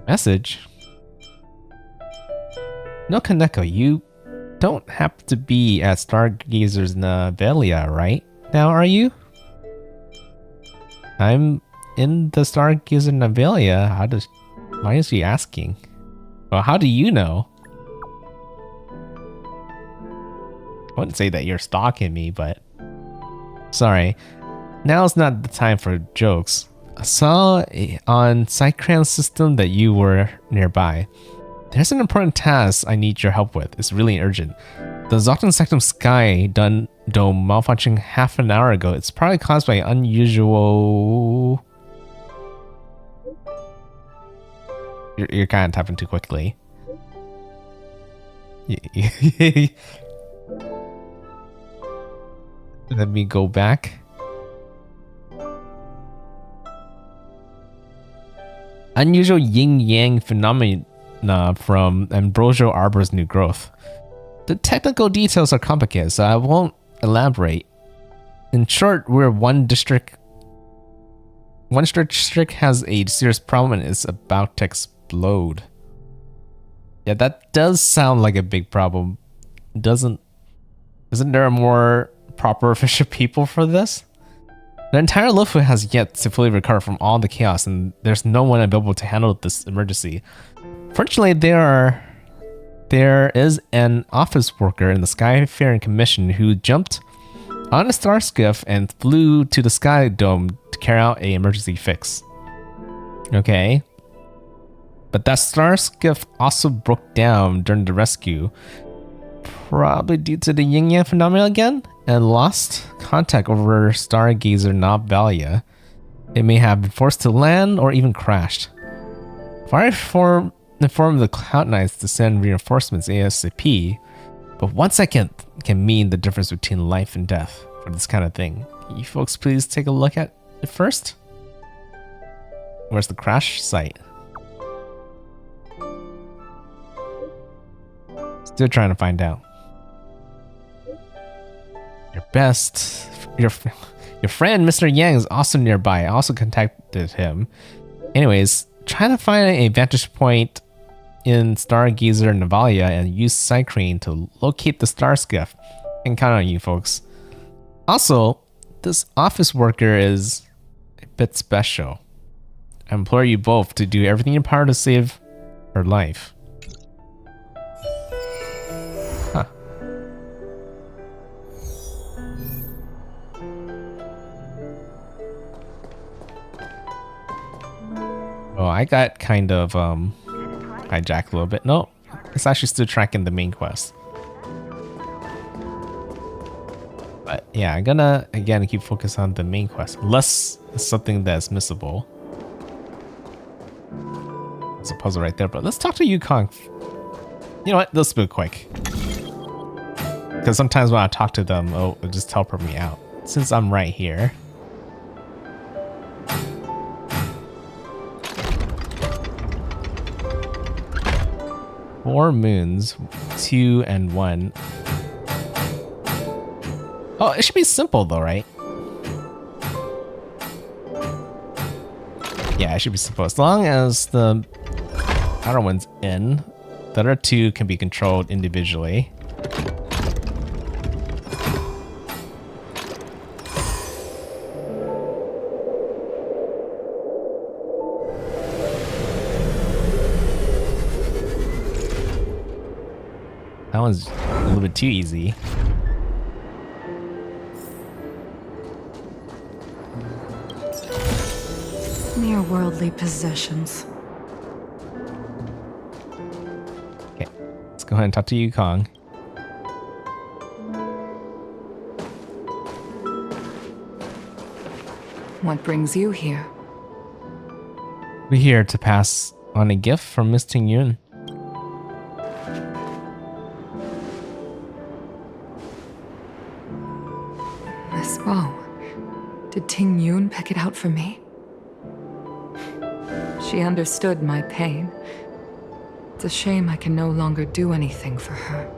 Message. NoukonNeko, you don't happen to be at Stargazer's Navelia right now, are you? I'm in the Stargazer Navelia. Why is she asking? Well, how do you know? I wouldn't say that you're stalking me, but... Sorry. Now's not the time for jokes. I saw on Cycran's system that you were nearby. There's an important task I need your help with. It's really urgent. The Zocton Sectum Sky dome malfunctioning half an hour ago. It's probably caused by unusual... You're kind of typing too quickly. Let me go back. Unusual yin-yang phenomena from Ambrosial Arbor's new growth. The technical details are complicated, so I won't elaborate. In short, one district has a serious problem and is about to explode. Yeah, that does sound like a big problem. Isn't there a more proper official people for this? The entire Loufu has yet to fully recover from all the chaos, and there's no one available to handle this emergency. Fortunately, there is an office worker in the Skyfaring Commission who jumped on a star skiff and flew to the Sky Dome to carry out an emergency fix. Okay. But that star skiff also broke down during the rescue, probably due to the yin-yang phenomenon again, and lost contact over Stargazer Navelia. It may have been forced to land or even crashed. Fire informed the Cloud Knights to send reinforcements ASAP, but 1 second can mean the difference between life and death for this kind of thing. Can you folks please take a look at it first? Where's the crash site? Still trying to find out. Your friend Mr. Yang is also nearby. I also contacted him. Anyways, try to find a vantage point in Stargazer Navelia and use Cycrane to locate the star skiff. And count on you folks. Also, this office worker is a bit special. I implore you both to do everything in your power to save her life. Huh. Oh, I got kind of hijacked a little bit. No, it's actually still tracking the main quest. But yeah, I'm gonna again keep focus on the main quest, unless it's something that's missable. There's a puzzle right there, but let's talk to Yukong. You know what? Let's be quick. Because sometimes when I talk to them, it'll just teleport me out. since I'm right here. Four moons, 2 and 1. Oh, it should be simple though, right? Yeah, it should be simple. As long as the outer one's in, the other two can be controlled individually. That one's a little bit too easy. Mere worldly possessions. Okay, let's go ahead and talk to Yukong. What brings you here? We're here to pass on a gift from Miss Ting Yun. This bow. Did Ting Yun pick it out for me? She understood my pain. It's a shame I can no longer do anything for her.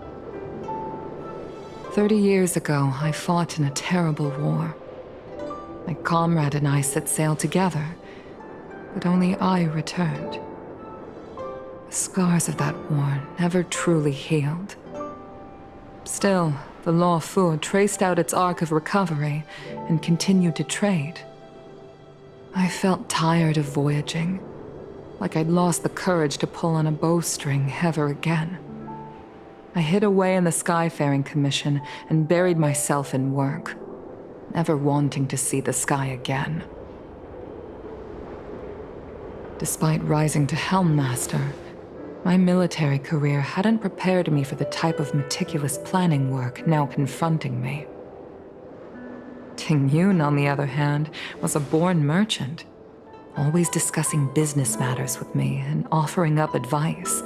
30 years ago, I fought in a terrible war. My comrade and I set sail together, but only I returned. The scars of that war never truly healed. Still, the Loufu traced out its arc of recovery and continued to trade. I felt tired of voyaging, like I'd lost the courage to pull on a bowstring ever again. I hid away in the Skyfaring Commission and buried myself in work, never wanting to see the sky again. Despite rising to Helm Master, my military career hadn't prepared me for the type of meticulous planning work now confronting me. Ting Yun, on the other hand, was a born merchant, always discussing business matters with me and offering up advice,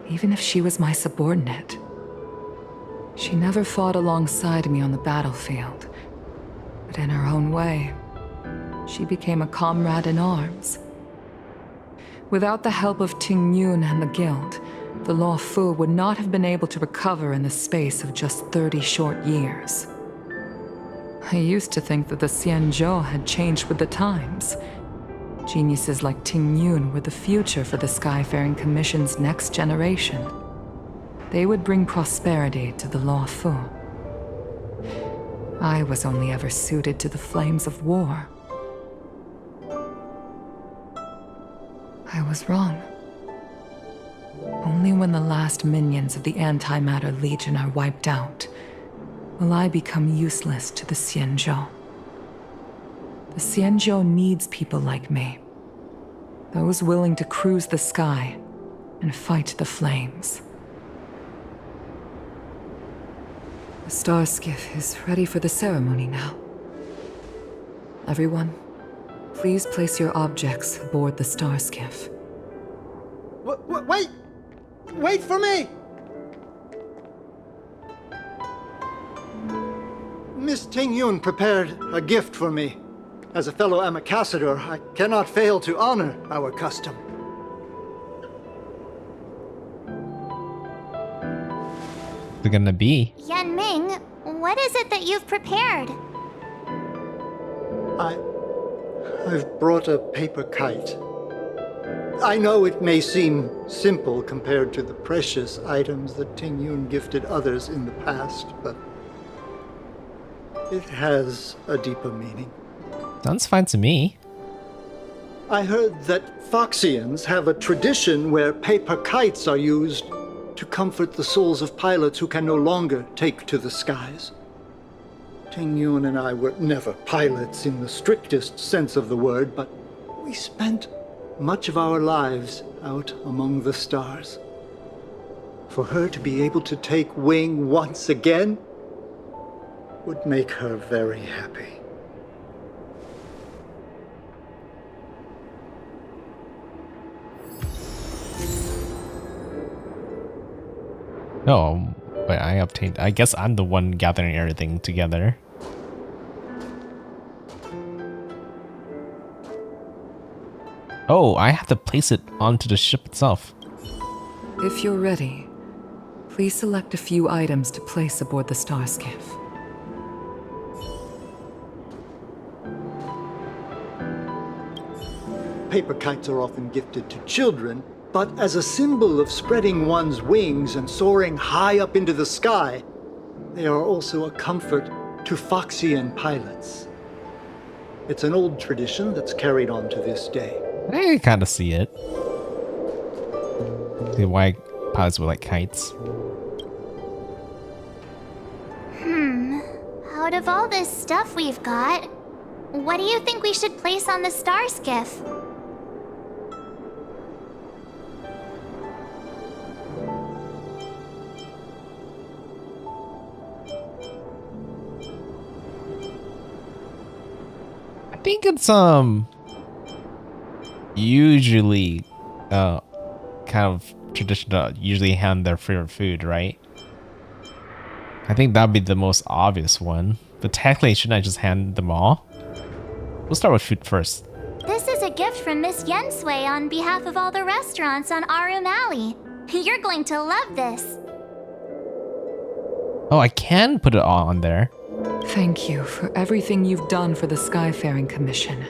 even if she was my subordinate. She never fought alongside me on the battlefield, but in her own way, she became a comrade in arms. Without the help of Ting Yun and the Guild, the Loufu would not have been able to recover in the space of just 30 short years. I used to think that the Xianzhou had changed with the times. Geniuses like Ting Yun were the future for the Skyfaring Commission's next generation. They would bring prosperity to the Loufu. I was only ever suited to the flames of war. I was wrong. Only when the last minions of the Antimatter Legion are wiped out will I become useless to the Xianzhou. The Xianzhou needs people like me. Those willing to cruise the sky and fight the flames. The star skiff is ready for the ceremony now. Everyone, please place your objects aboard the star skiff. Wait! Wait for me! Miss Ting Yun prepared a gift for me. As a fellow ambassador, I cannot fail to honor our custom. What's it gonna be? Yan Ming, what is it that you've prepared? I've brought a paper kite. I know it may seem simple compared to the precious items that Ting Yun gifted others in the past, but it has a deeper meaning. Sounds fine to me. I heard that Foxians have a tradition where paper kites are used to comfort the souls of pilots who can no longer take to the skies. Ting Yun and I were never pilots in the strictest sense of the word, but we spent much of our lives out among the stars. For her to be able to take wing once again would make her very happy. Oh, but I obtained. I guess I'm the one gathering everything together. Oh, I have to place it onto the ship itself. If you're ready, please select a few items to place aboard the star skiff. Paper kites are often gifted to children, but as a symbol of spreading one's wings and soaring high up into the sky, they are also a comfort to Foxian pilots. It's an old tradition that's carried on to this day. I kind of see it. See why pilots would like kites. Out of all this stuff we've got, what do you think we should place on the star skiff? I think it's usually kind of tradition to usually hand their favorite food, right? I think that'd be the most obvious one. But technically, shouldn't I just hand them all? We'll start with food first. This is a gift from Miss Yensui on behalf of all the restaurants on Arum Alley. You're going to love this. Oh, I can put it all on there. Thank you for everything you've done for the Skyfaring Commission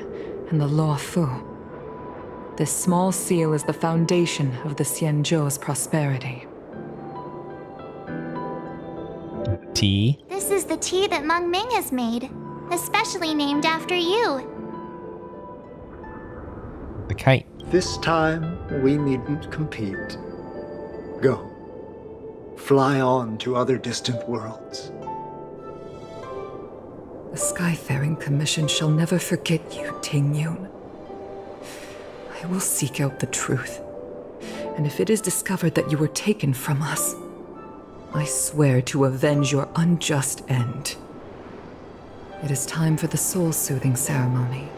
and the Loufu. This small seal is the foundation of the Xianzhou's prosperity. Tea. This is the tea that Meng Ming has made, especially named after you. The kite. This time, we needn't compete. Go. Fly on to other distant worlds. The Skyfaring Commission shall never forget you, Ting Yun. I will seek out the truth. And if it is discovered that you were taken from us, I swear to avenge your unjust end. It is time for the soul-soothing ceremony.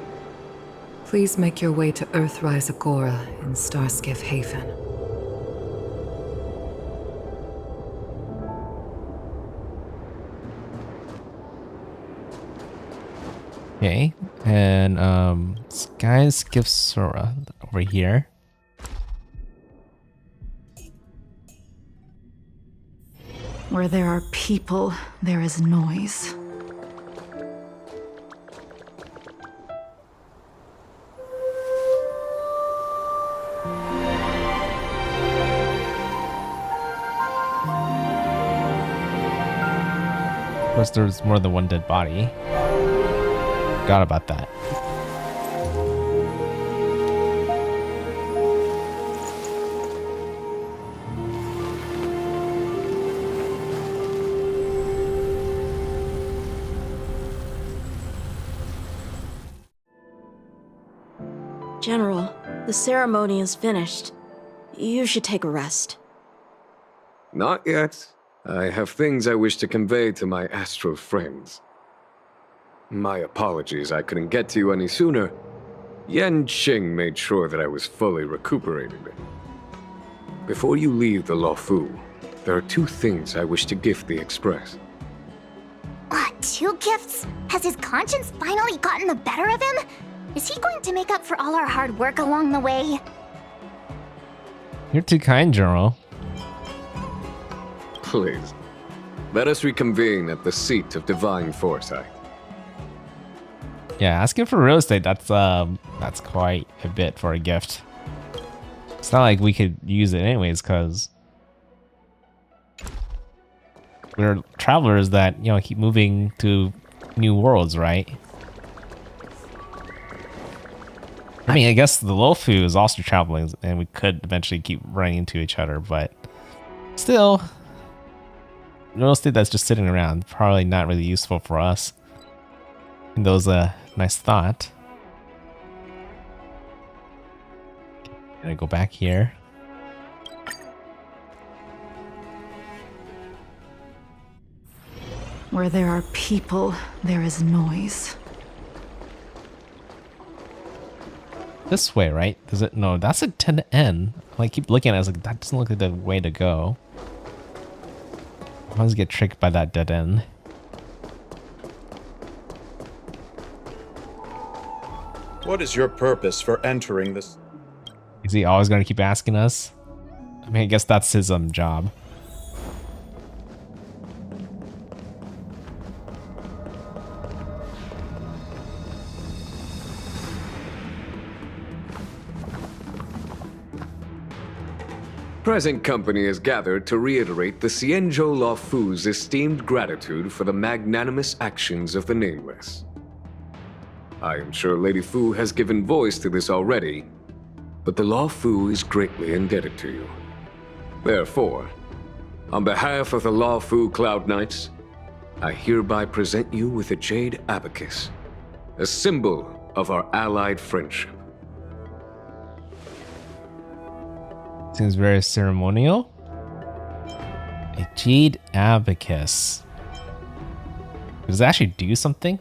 Please make your way to Earthrise Agora in Starskiff Haven. Okay, and Sky's gift Sora over here. Where there are people, there is noise. Of course, there's more than one dead body. Forgot about that. General, the ceremony is finished. You should take a rest. Not yet. I have things I wish to convey to my astral friends. My apologies I couldn't get to you any sooner. Yan Qing made sure that I was fully recuperated. Before you leave the Loufu, there are two things I wish to gift the Express. Two gifts? Has his conscience finally gotten the better of him? Is he going to make up for all our hard work along the way? You're too kind, General. Please, let us reconvene at the seat of divine foresight. Yeah, asking for real estate, that's quite a bit for a gift. It's not like we could use it anyways, because we're travelers that, you know, keep moving to new worlds, right? I mean, I guess the Loufu is also traveling, and we could eventually keep running into each other, but still, real estate that's just sitting around, probably not really useful for us. And that was a nice thought. Gonna go back here. Where there are people, there is noise. This way, right? Does it? No, that's a 10N. I keep looking at it, I was like, that doesn't look like the way to go. I always get tricked by that dead end. What is your purpose for entering this? Is he always going to keep asking us? I mean, I guess that's his job. Present company is gathered to reiterate the Xianzhou Loufu's esteemed gratitude for the magnanimous actions of the Nameless. I am sure Lady Fu has given voice to this already, but the Loufu is greatly indebted to you. Therefore, on behalf of the Loufu Cloud Knights, I hereby present you with a Jade Abacus, a symbol of our allied friendship. Seems very ceremonial. A Jade Abacus. Does it actually do something?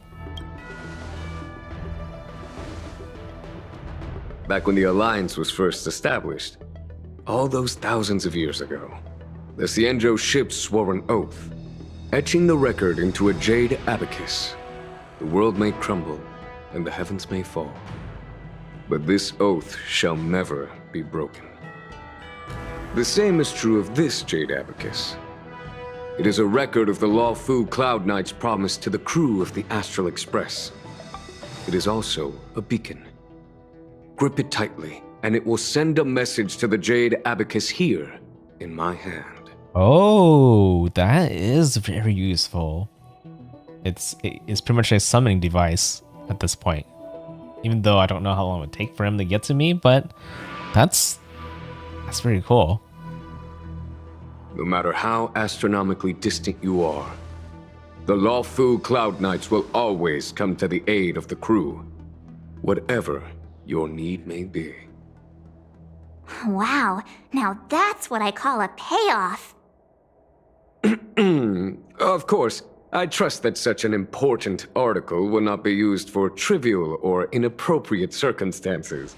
Back when the Alliance was first established, all those thousands of years ago, the Xianzhou ships swore an oath, etching the record into a Jade Abacus. The world may crumble, and the heavens may fall, but this oath shall never be broken. The same is true of this Jade Abacus. It is a record of the Loufu Cloud Knight's promise to the crew of the Astral Express. It is also a beacon. Grip it tightly, and it will send a message to the Jade Abacus here, in my hand. Oh, that is very useful. It's pretty much a summoning device at this point. Even though I don't know how long it would take for him to get to me, but that's very cool. No matter how astronomically distant you are, the Loufu Cloud Knights will always come to the aid of the crew, whatever your need may be. Wow, now that's what I call a payoff. Of course, I trust that such an important article will not be used for trivial or inappropriate circumstances.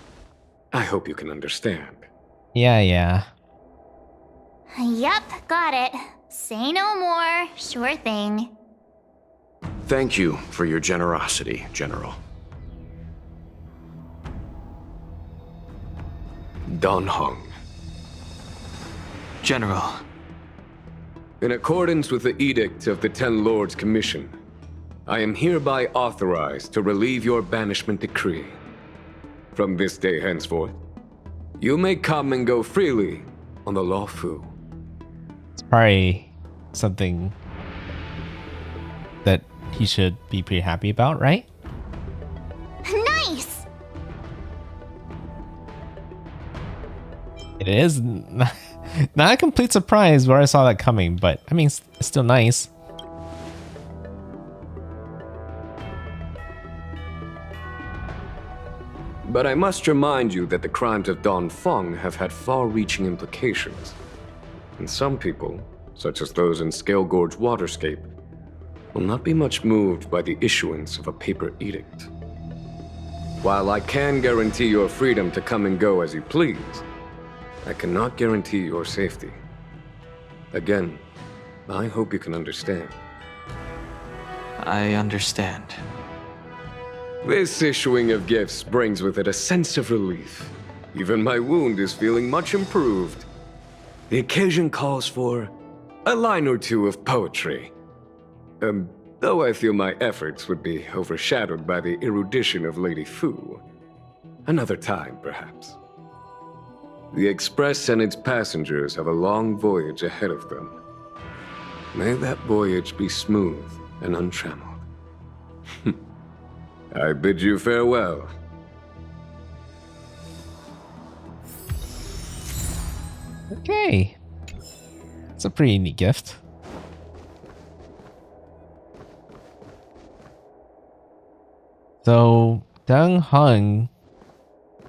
I hope you can understand. Yeah. Yup, got it. Say no more. Sure thing. Thank you for your generosity, General. Dan Heng. General. In accordance with the edict of the Ten Lords Commission, I am hereby authorized to relieve your banishment decree. From this day henceforth, you may come and go freely on the Loufu. It's probably something that he should be pretty happy about, right? Nice! It is not a complete surprise where I saw that coming, but I mean, it's still nice. But I must remind you that the crimes of Dongfeng have had far-reaching implications. And some people, such as those in Scale Gorge Waterscape, will not be much moved by the issuance of a paper edict. While I can guarantee your freedom to come and go as you please, I cannot guarantee your safety. Again, I hope you can understand. I understand. This issuing of gifts brings with it a sense of relief. Even my wound is feeling much improved. The occasion calls for a line or two of poetry. Though I feel my efforts would be overshadowed by the erudition of Lady Fu. Another time, perhaps. The Express and its passengers have a long voyage ahead of them. May that voyage be smooth and untrammeled. I bid you farewell. Okay. It's a pretty neat gift. So, Dan Heng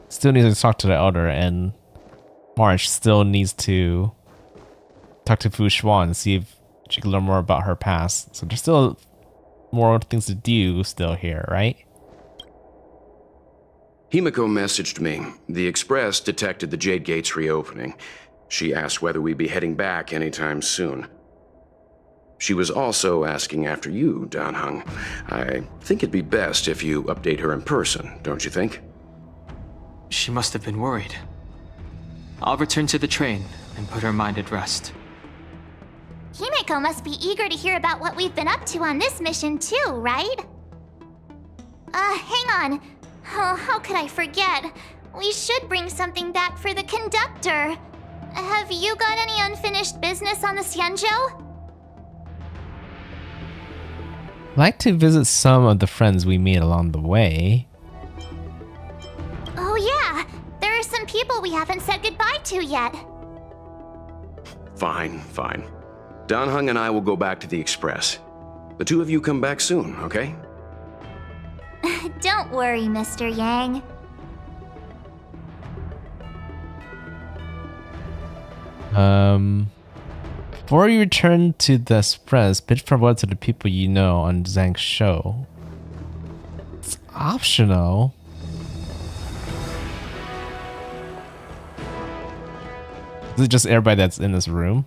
still needs to talk to the Elder, and March still needs to talk to Fu Xuan and see if she can learn more about her past. So there's still more things to do still here, right? Himiko messaged me. The Express detected the Jade Gates reopening. She asked whether we'd be heading back anytime soon. She was also asking after you, Dan Heng. I think it'd be best if you update her in person, don't you think? She must have been worried. I'll return to the train and put her mind at rest. Himeko must be eager to hear about what we've been up to on this mission too, right? Hang on. Oh, how could I forget? We should bring something back for the conductor. Have you got any unfinished business on the Xianzhou? I'd like to visit some of the friends we meet along the way. Oh yeah, there are some people we haven't said goodbye to yet. Fine. Dan Heng and I will go back to the Express. The two of you come back soon, okay? Don't worry, Mr. Yang. Before you return to the Express, pitch farewell to the people you know on Zhang's show. It's optional. Is it just everybody that's in this room?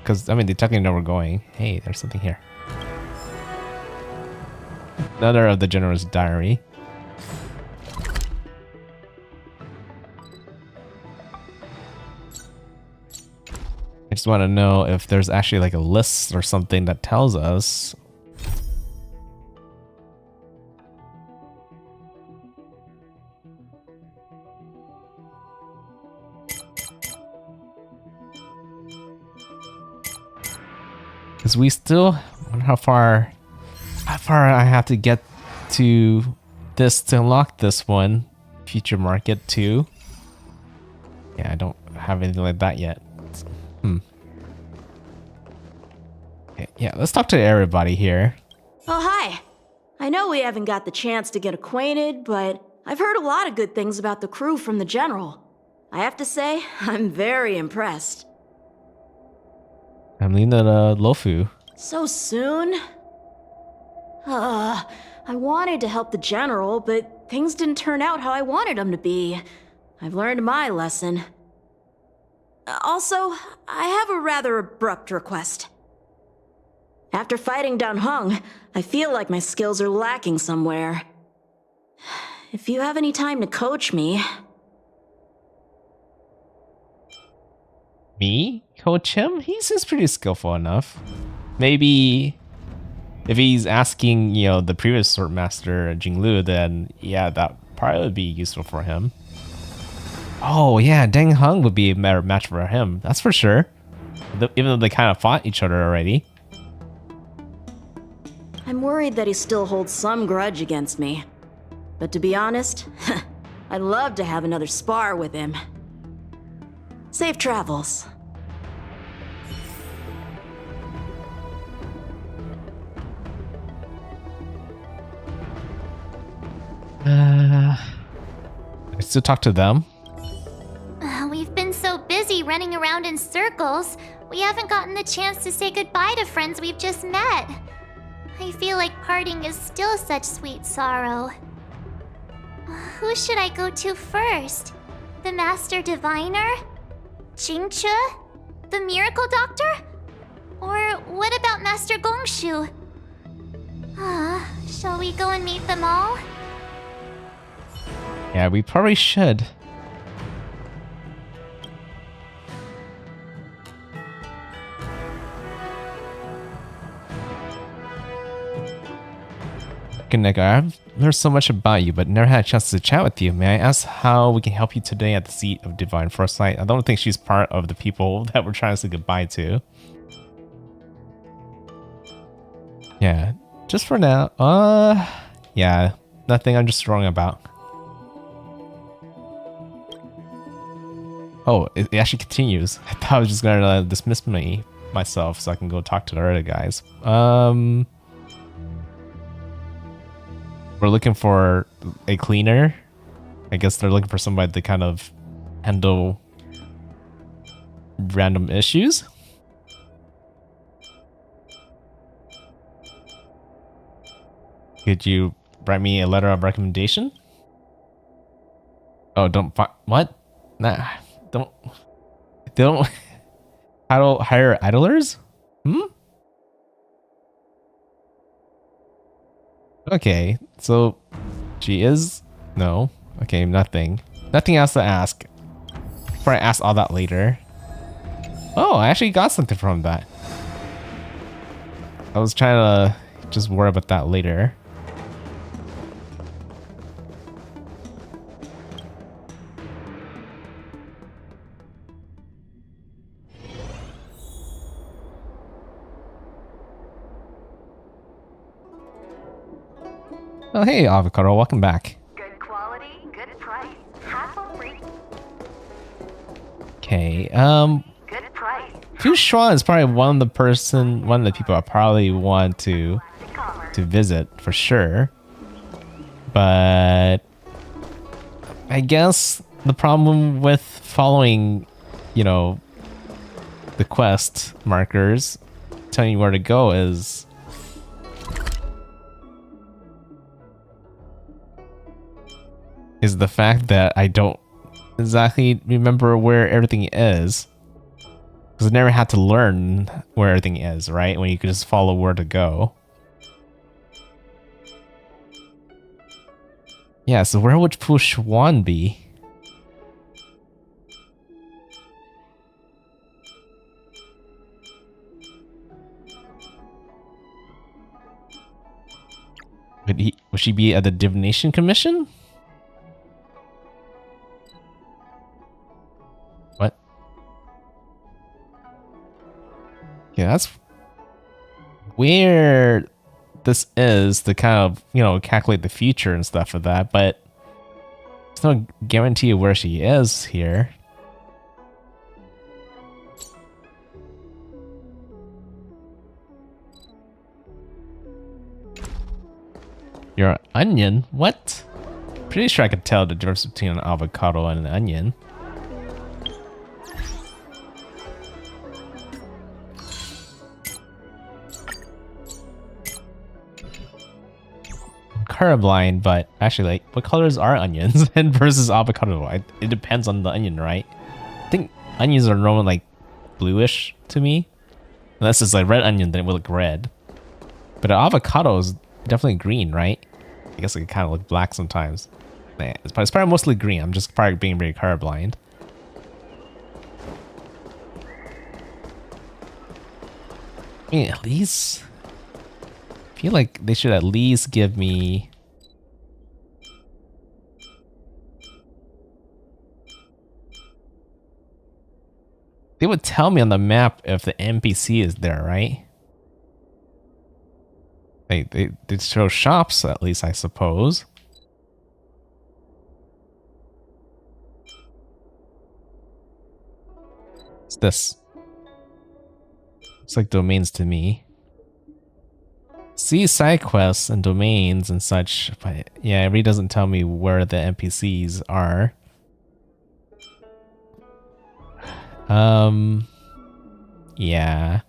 Because, I mean, they technically know we're going. Hey, there's something here. Another of the General's diary. I just want to know if there's actually like a list or something that tells us. Because we still wonder how far I have to get to this to unlock this one. Future Market 2. Yeah, I don't have anything like that yet. Okay, yeah, let's talk to everybody here. Oh, hi. I know we haven't got the chance to get acquainted, but I've heard a lot of good things about the crew from the General. I have to say, I'm very impressed. I'm Xianzhou Loufu. So soon? I wanted to help the General, but things didn't turn out how I wanted them to be. I've learned my lesson. Also, I have a rather abrupt request. After fighting Dan Heng, I feel like my skills are lacking somewhere. If you have any time to coach me... Me? Coach him? He seems pretty skillful enough. Maybe if he's asking, you know, the previous sword master, Jinglu, then yeah, that probably would be useful for him. Oh yeah, Deng Heng would be a better match for him, that's for sure. Even though they kind of fought each other already. I'm worried that he still holds some grudge against me. But to be honest, I'd love to have another spar with him. Safe travels. I still talk to them. We've been so busy running around in circles, we haven't gotten the chance to say goodbye to friends we've just met. I feel like parting is still such sweet sorrow. Who should I go to first? The Master Diviner? Jingche? The Miracle Doctor? Or what about Master Gongshu? Shall we go and meet them all? Yeah, we probably should. NoukonNeko, I've learned so much about you, but never had a chance to chat with you. May I ask how we can help you today at the seat of Divine Foresight? I don't think she's part of the people that we're trying to say goodbye to. Yeah, just for now. Yeah, nothing I'm just wrong about. Oh, it actually continues. I thought I was just gonna dismiss myself so I can go talk to the other guys. We're looking for a cleaner. I guess they're looking for somebody to kind of handle random issues. Could you write me a letter of recommendation? Oh, don't what? Nah, don't. They don't hire idlers? Okay, so she is... No. Okay, nothing. Nothing else to ask. probably ask all that later. Oh, I actually got something from that. I was trying to just worry about that later. Oh, hey, Avocado, welcome back. Good quality, good price, hassle-free. Okay, Good price. Fu Shuan is probably one of the people I probably want to visit for sure. But I guess the problem with following, you know, the quest markers telling you where to go is the fact that I don't exactly remember where everything is. Because I never had to learn where everything is, right? When you could just follow where to go. Yeah, so where would Fu Shuan be? Would she be at the Divination Commission? What? Yeah, that's where this is to kind of, you know, calculate the future and stuff of that, but there's no guarantee of where she is here. You're an onion? What? Pretty sure I could tell the difference between an avocado and an onion. Colorblind, but actually, like, what colors are onions and versus avocado? It depends on the onion, right? I think onions are normally like bluish to me. Unless it's like red onion, then it will look red. But an avocado is definitely green, right? I guess it can kind of look black sometimes. Nah, it's probably mostly green. I'm just probably being very colorblind. I mean, at least I feel like they should at least give me they would tell me on the map if the NPC is there, right? They show shops at least, I suppose. What's this? Looks like domains to me. See side quests and domains and such, but yeah, it really doesn't tell me where the NPCs are. Yeah.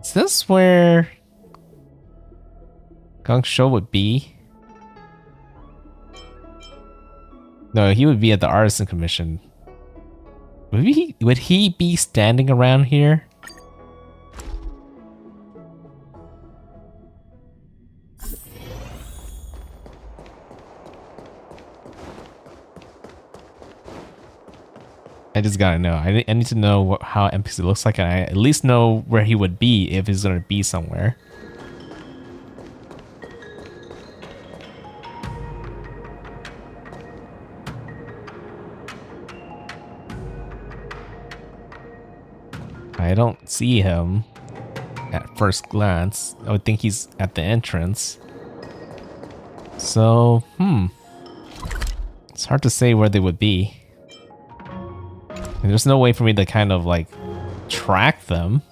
Is this where Gong Shou would be? No, he would be at the Artisan Commission. Would he be standing around here? I just gotta know. I need to know how NPC looks like, and I at least know where he would be if he's gonna be somewhere. I don't see him at first glance. I would think he's at the entrance. So, it's hard to say where they would be. And there's no way for me to kind of like track them.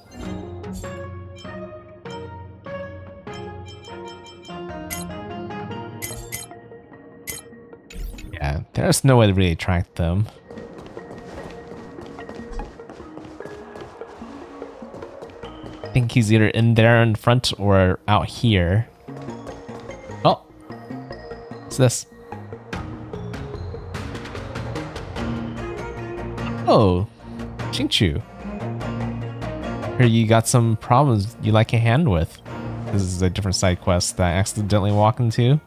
Yeah, there's no way to really track them. I think he's either in there in front or out here. Oh, what's this? Oh, Qingchu. Here you got some problems you like a hand with. This is a different side quest that I accidentally walked into.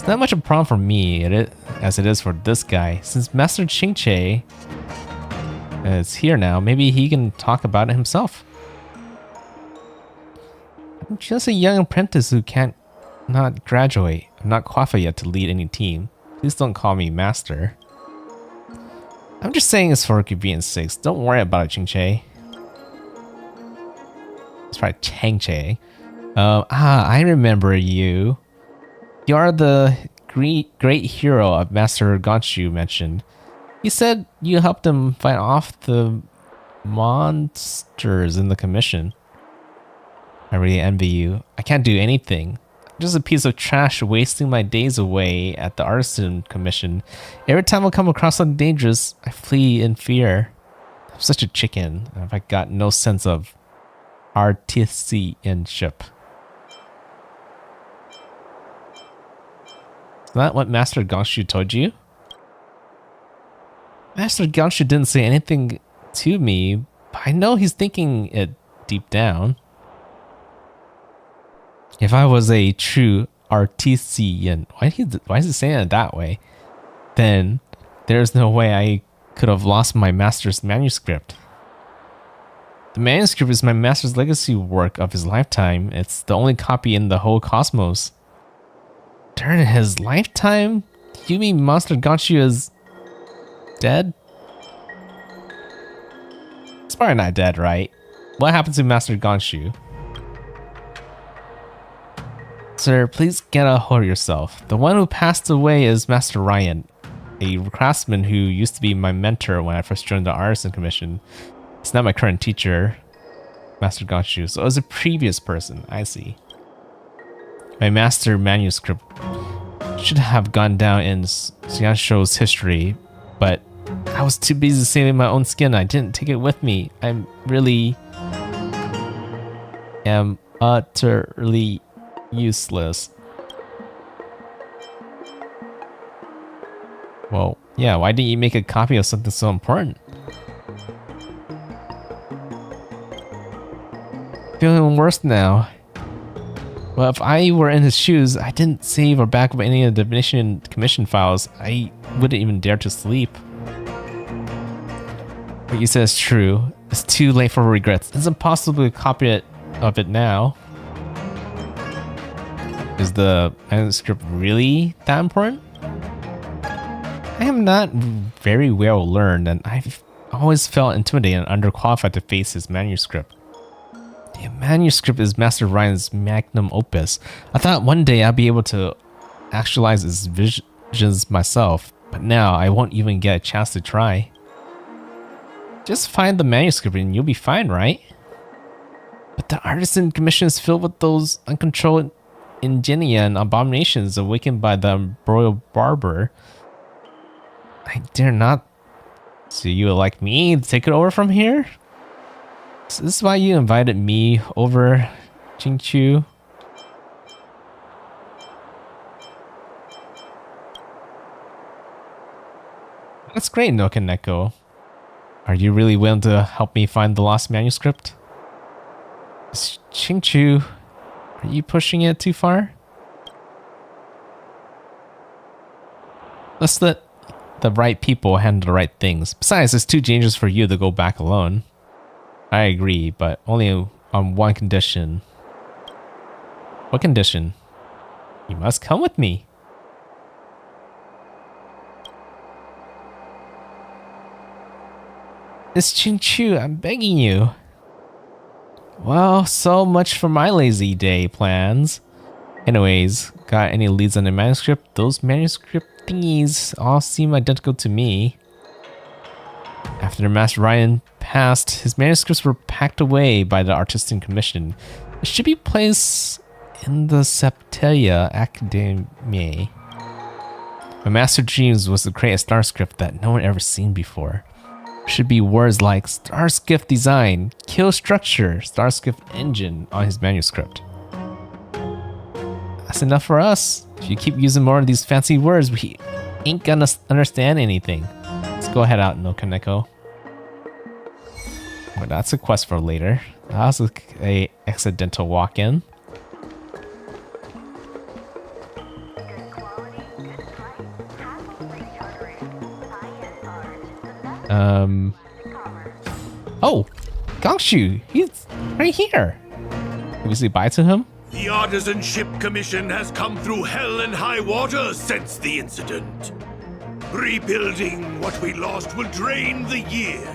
It's not much of a problem for me as it is for this guy. Since Master Qingche is here now, maybe he can talk about it himself. I'm just a young apprentice who can't not graduate. I'm not qualified yet to lead any team. Please don't call me master. I'm just saying this for convenience sakes. Don't worry about it, Qingche. It's probably Changche. I remember you. You are the great hero of Master Gonshu mentioned. He said you helped him fight off the monsters in the commission. I really envy you. I can't do anything. I'm just a piece of trash wasting my days away at the artisan commission. Every time I come across something dangerous, I flee in fear. I'm such a chicken. I've got no sense of artisanship. Is that what Master Gonshu told you? Master Gonshu didn't say anything to me, but I know he's thinking it deep down. If I was a true artisan, why is he saying it that way? Then there's no way I could have lost my master's manuscript. The manuscript is my master's legacy work of his lifetime. It's the only copy in the whole cosmos. During his lifetime? You mean Master Gonshu is dead? It's probably not dead, right? What happened to Master Gonshu? Sir, please get a hold of yourself. The one who passed away is Master Ryan, a craftsman who used to be my mentor when I first joined the Artisan Commission. It's not my current teacher, Master Gonshu, so it was a previous person. I see. My master manuscript should have gone down in Xianzhou's history, but I was too busy saving my own skin. I didn't take it with me. I'm really am utterly useless. Well, yeah, why didn't you make a copy of something so important? Feeling worse now. Well, if I were in his shoes, I didn't save or back up any of the commission files. I wouldn't even dare to sleep. What you said is true. It's too late for regrets. It's impossible to copy of it now. Is the manuscript really that important? I am not very well learned, and I've always felt intimidated and underqualified to face his manuscript. The manuscript is Master Ryan's magnum opus. I thought one day I'd be able to actualize his visions myself, but now I won't even get a chance to try. Just find the manuscript and you'll be fine, right? But the Artisan Commission is filled with those uncontrolled ingenia and abominations awakened by the royal barber. I dare not. So you would like me to take it over from here? So this is why you invited me over, Qingchu? That's great, NoukonNeko. Are you really willing to help me find the lost manuscript? Qingchu, are you pushing it too far? Let's let the right people handle the right things. Besides, it's too dangerous for you to go back alone. I agree, but only on one condition. What condition? You must come with me. It's Qingchu, I'm begging you. Well, so much for my lazy day plans. Anyways, got any leads on the manuscript? Those manuscript thingies all seem identical to me. After Master Ryan passed, his manuscripts were packed away by the Artisan Commission. It should be placed in the Septeria Academy. My master dreams was to create a star script that no one ever seen before. Should be words like star script design, kill structure, star script engine on his manuscript. That's enough for us. If you keep using more of these fancy words, we ain't gonna understand anything. Let's go head out, NoukonNeko. But that's a quest for later. That was a accidental walk-in. Oh, Gongshu, he's right here. Can we say bye to him? The Artisanship Commission has come through hell and high water since the incident. Rebuilding what we lost will drain the years.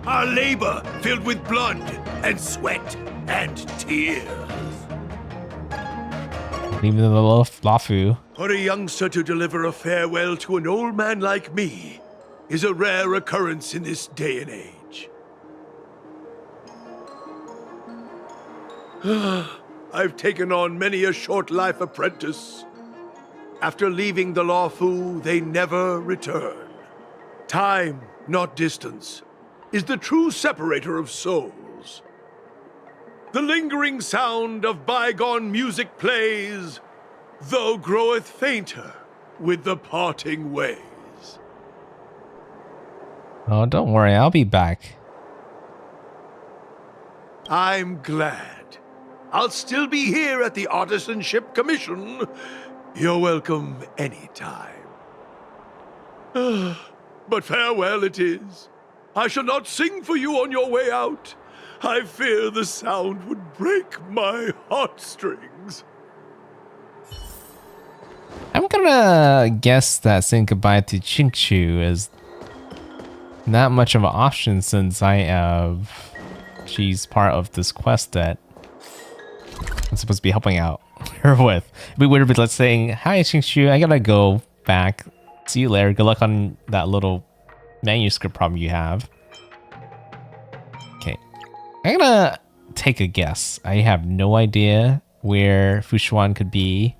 Our labor filled with blood and sweat and tears. Even the Loufu. For a youngster to deliver a farewell to an old man like me is a rare occurrence in this day and age. I've taken on many a short life apprentice. After leaving the Loufu, they never return. Time, not distance, is the true separator of souls. The lingering sound of bygone music plays, though groweth fainter with the parting ways. Oh, don't worry, I'll be back. I'm glad. I'll still be here at the Artisanship Commission. You're welcome anytime. But farewell it is. I shall not sing for you on your way out. I fear the sound would break my heartstrings. I'm gonna guess that saying goodbye to Xianzhou is not much of an option since she's part of this quest that I'm supposed to be helping out her with. It'd be weird if it's saying, "Hi Xianzhou, I gotta go back. See you later. Good luck on that little manuscript problem you have." Okay, I'm gonna take a guess. I have no idea where Fushuan could be.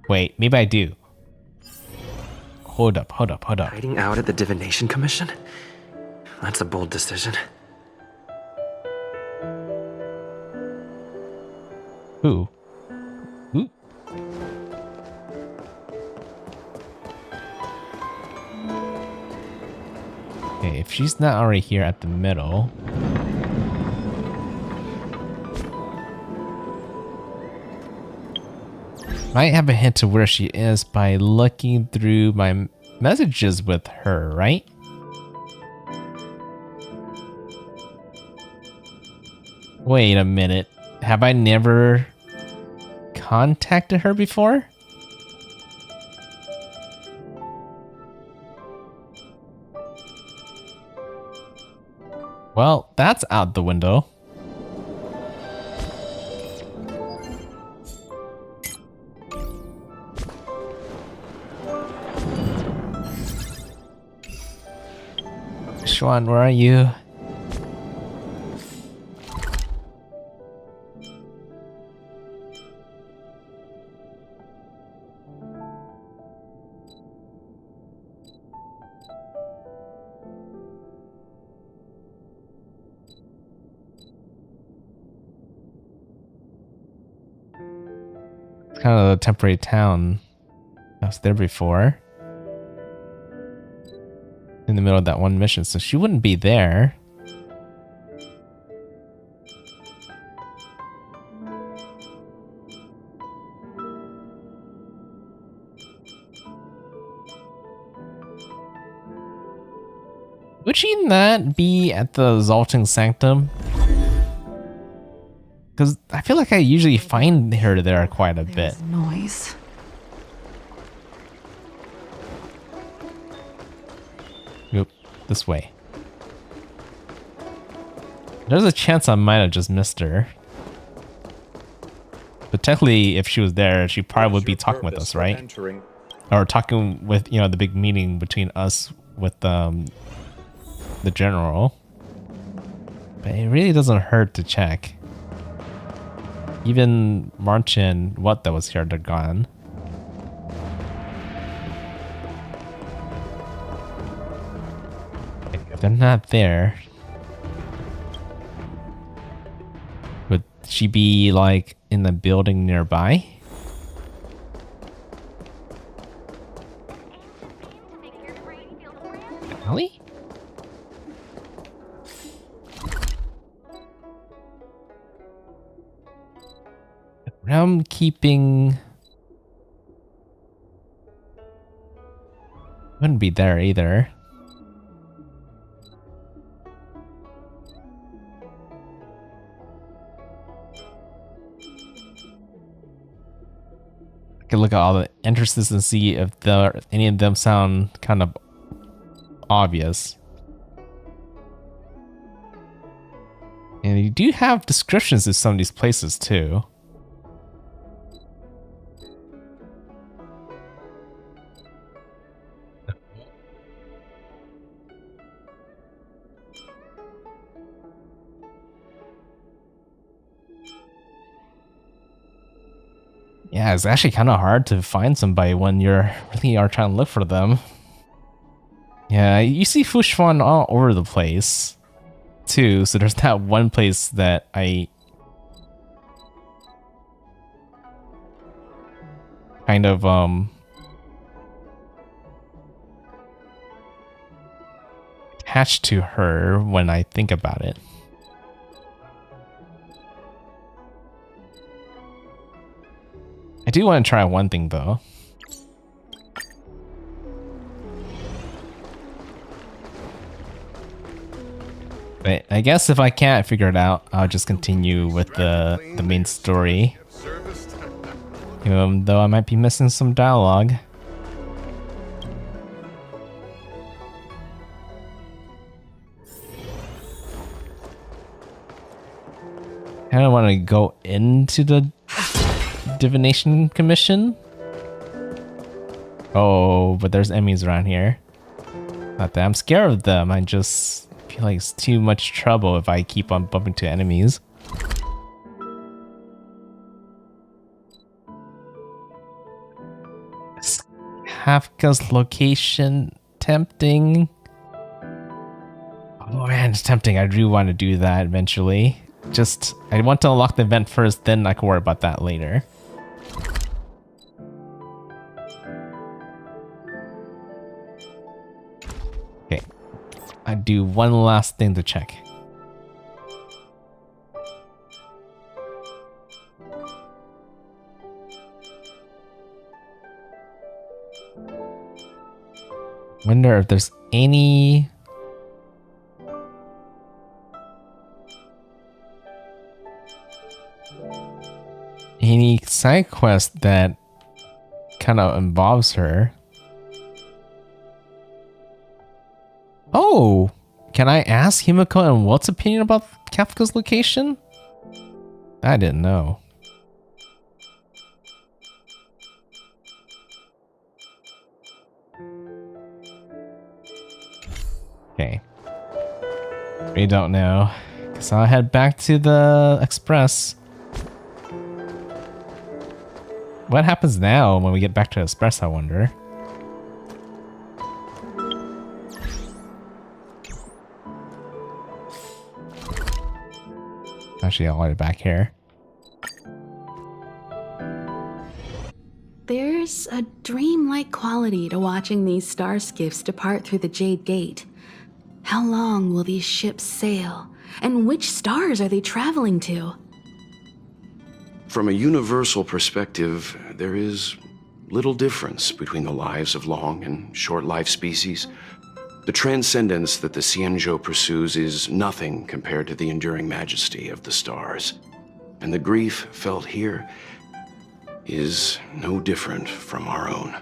Wait, maybe I do. Hold up. Hiding out at the Divination Commission? That's a bold decision. Who? Okay, if she's not already here at the middle. Might have a hint to where she is by looking through my messages with her, right? Wait a minute. Have I never contacted her before? Well, that's out the window. Xuan, where are you? It's kind of a temporary town. I was there before. In the middle of that one mission, so she wouldn't be there. Would she not be at the Exalting Sanctum? Because I feel like I usually find her there quite a bit. Noise. Yep, this way. There's a chance I might have just missed her. But technically, if she was there, she probably would be talking with us, right? Or talking with, you know, the big meeting between us with the general. But it really doesn't hurt to check. Even March and what that was here, they're gone. If they're not there, would she be like in the building nearby? Really? Realm keeping wouldn't be there either. look at all the entrances and see if any of them sound kind of obvious. And you do have descriptions of some of these places too. Yeah, it's actually kind of hard to find somebody when you're really are trying to look for them. Yeah, you see Fushwan all over the place too. So there's that one place that I kind of attached to her when I think about it. I do want to try one thing though. But I guess if I can't figure it out, I'll just continue with the main story. Even though I might be missing some dialogue. I don't want to go into the Divination Commission. Oh, but there's enemies around here. Not that I'm scared of them, I just feel like it's too much trouble if I keep on bumping to enemies. Is Kafka's location tempting? Oh man, it's tempting. I do want to do that eventually. Just, I want to unlock the event first, then I can worry about that later. Okay, I do one last thing to check. Wonder if there's any side quest that kind of involves her. Oh, can I ask Himiko and Walt's opinion about Kafka's location? I didn't know. Okay. We don't know. Guess I'll head back to the express. What happens now when we get back to express, I wonder? Actually, I'll let it back here. There's a dreamlike quality to watching these star skiffs depart through the Jade Gate. How long will these ships sail? And which stars are they traveling to? From a universal perspective, there is little difference between the lives of long and short-lived species. The transcendence that the Xianzhou pursues is nothing compared to the enduring majesty of the stars. And the grief felt here is no different from our own.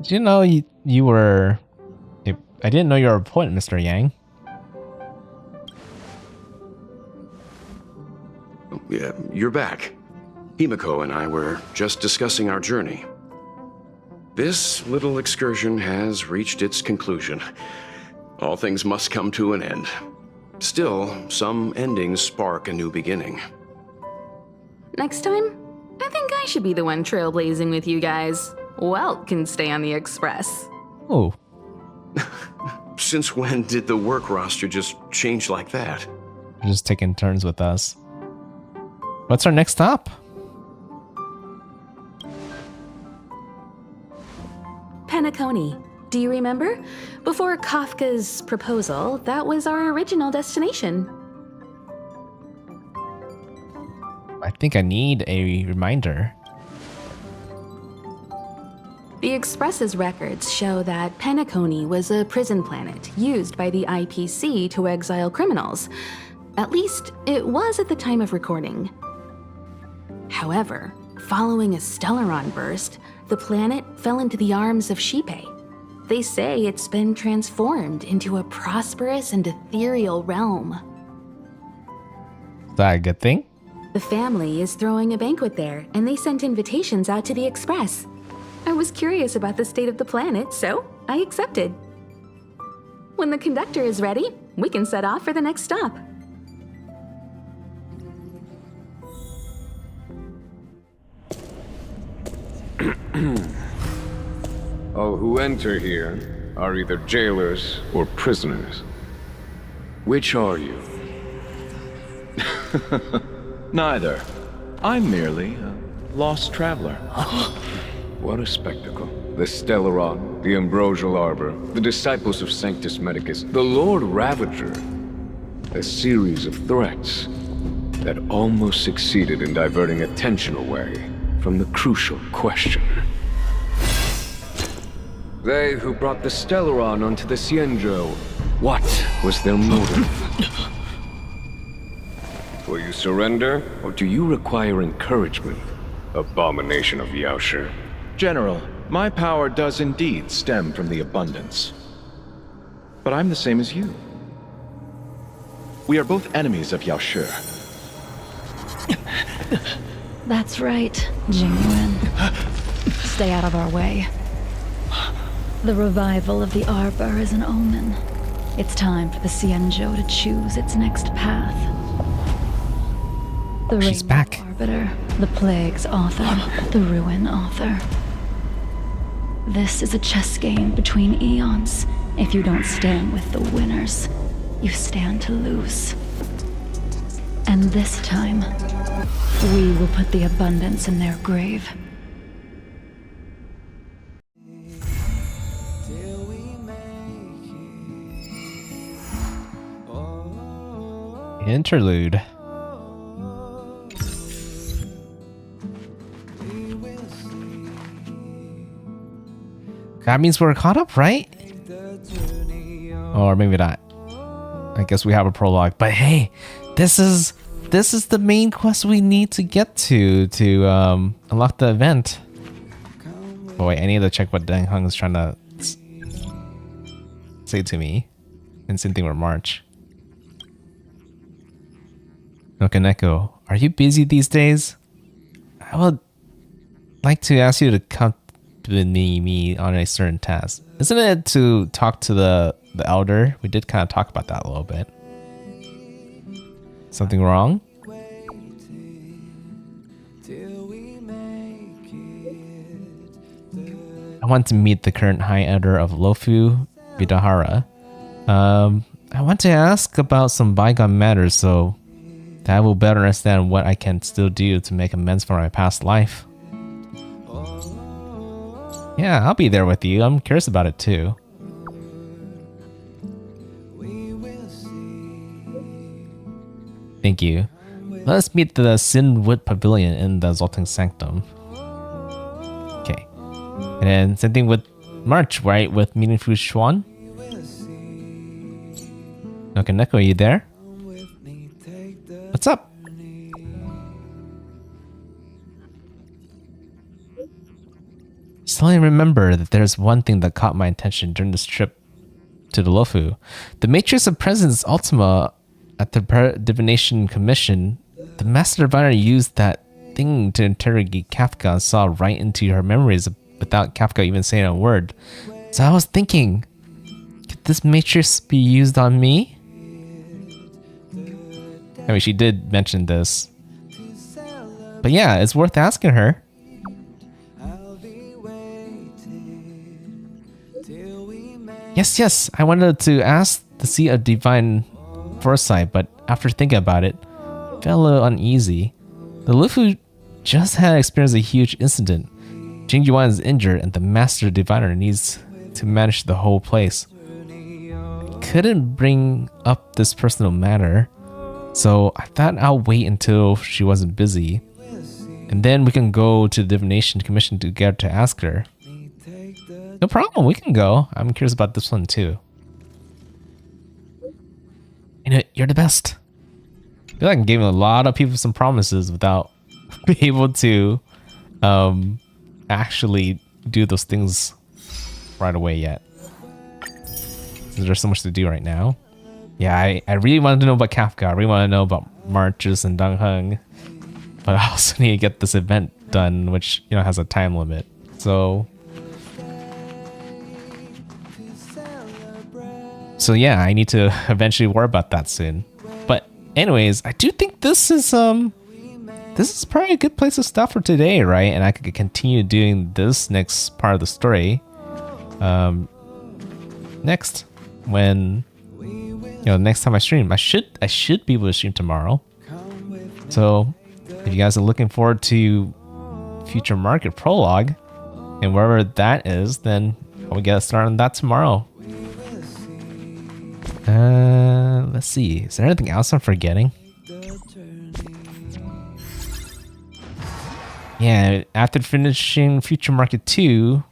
Did you know you were... I didn't know you were a poet, Mr. Yang. Yeah, you're back. Himiko and I were just discussing our journey. This little excursion has reached its conclusion. All things must come to an end. Still, some endings spark a new beginning. Next time, I think I should be the one trailblazing with you guys. Welt can stay on the express. Oh. Since when did the work roster just change like that? You're just taking turns with us. What's our next stop? Penacony. Do you remember? Before Kafka's proposal, that was our original destination. I think I need a reminder. The Express's records show that Penacony was a prison planet used by the IPC to exile criminals. At least, it was at the time of recording. However, following a Stellaron burst, the planet fell into the arms of Xipe. They say it's been transformed into a prosperous and ethereal realm. Is that a good thing? The family is throwing a banquet there, and they sent invitations out to the Express. I was curious about the state of the planet, so I accepted. When the conductor is ready, we can set off for the next stop. All who enter here are either jailers or prisoners. Which are you? Neither. I'm merely a lost traveler. What a spectacle. The Stellaron, the Ambrosial Arbor, the disciples of Sanctus Medicus, the Lord Ravager. A series of threats that almost succeeded in diverting attention away from the crucial question. They who brought the Stellaron onto the Xianzhou, what was their motive? Will you surrender, or do you require encouragement, abomination of Yaoshi? General, my power does indeed stem from the abundance. But I'm the same as you. We are both enemies of Yaoshi. That's right, Jingyuan. Stay out of our way. The revival of the Arbor is an omen. It's time for the Xianzhou to choose its next path. The She's back. Arbiter, the Plague's author, the Ruin author. This is a chess game between eons. If you don't stand with the winners, you stand to lose. And this time, we will put the abundance in their grave. Interlude. That means we're caught up, right? Or maybe not. I guess we have a prologue. But hey, this is the main quest we need to get to unlock the event. Oh wait, I need to check what Deng Heng is trying to say to me. And same thing with March. NoukonNeko, are you busy these days? I would like to ask you to accompany me on a certain task. Isn't it to talk to the elder? We did kind of talk about that a little bit. Something wrong? I want to meet the current High Elder of Loufu, Bidahara. I want to ask about some bygone matters so that I will better understand what I can still do to make amends for my past life. Yeah, I'll be there with you. I'm curious about it too. Thank you. Let's meet the Sinwood Pavilion in the Zoltan Sanctum. Okay. And then same thing with March, right? With meeting Fu Xuan. NoukonNeko, are you there? What's up? Suddenly remember that there's one thing that caught my attention during this trip to the Loufu. The Matrix of Presence Ultima at the Divination Commission, the Master Diviner used that thing to interrogate Kafka and saw right into her memories without Kafka even saying a word. So I was thinking, could this Matrix be used on me? I mean, she did mention this. But yeah, it's worth asking her. Yes, I wanted to ask to see a divine foresight, but after thinking about it, I felt a little uneasy. The Loufu just had experienced a huge incident. Jing Yuan is injured and the Master Diviner needs to manage the whole place. I couldn't bring up this personal matter, so I thought I'll wait until she wasn't busy. And then we can go to the Divination Commission together to ask her. No problem, we can go. I'm curious about this one too. You know, you're the best. I feel like I'm giving a lot of people some promises without being able to actually do those things right away yet. There's so much to do right now. Yeah, I really wanted to know about Kafka. I really want to know about Marches and Dongheng. But I also need to get this event done, which, you know, has a time limit. So yeah, I need to eventually worry about that soon. But anyways, I do think this is probably a good place to stop for today, right? And I could continue doing this next part of the story next, when, you know, next time I stream. I should be able to stream tomorrow. So if you guys are looking forward to Future Market Prologue and wherever that is, then I'll get started on that tomorrow. Let's see. Is there anything else I'm forgetting? Yeah, after finishing Future Market 2,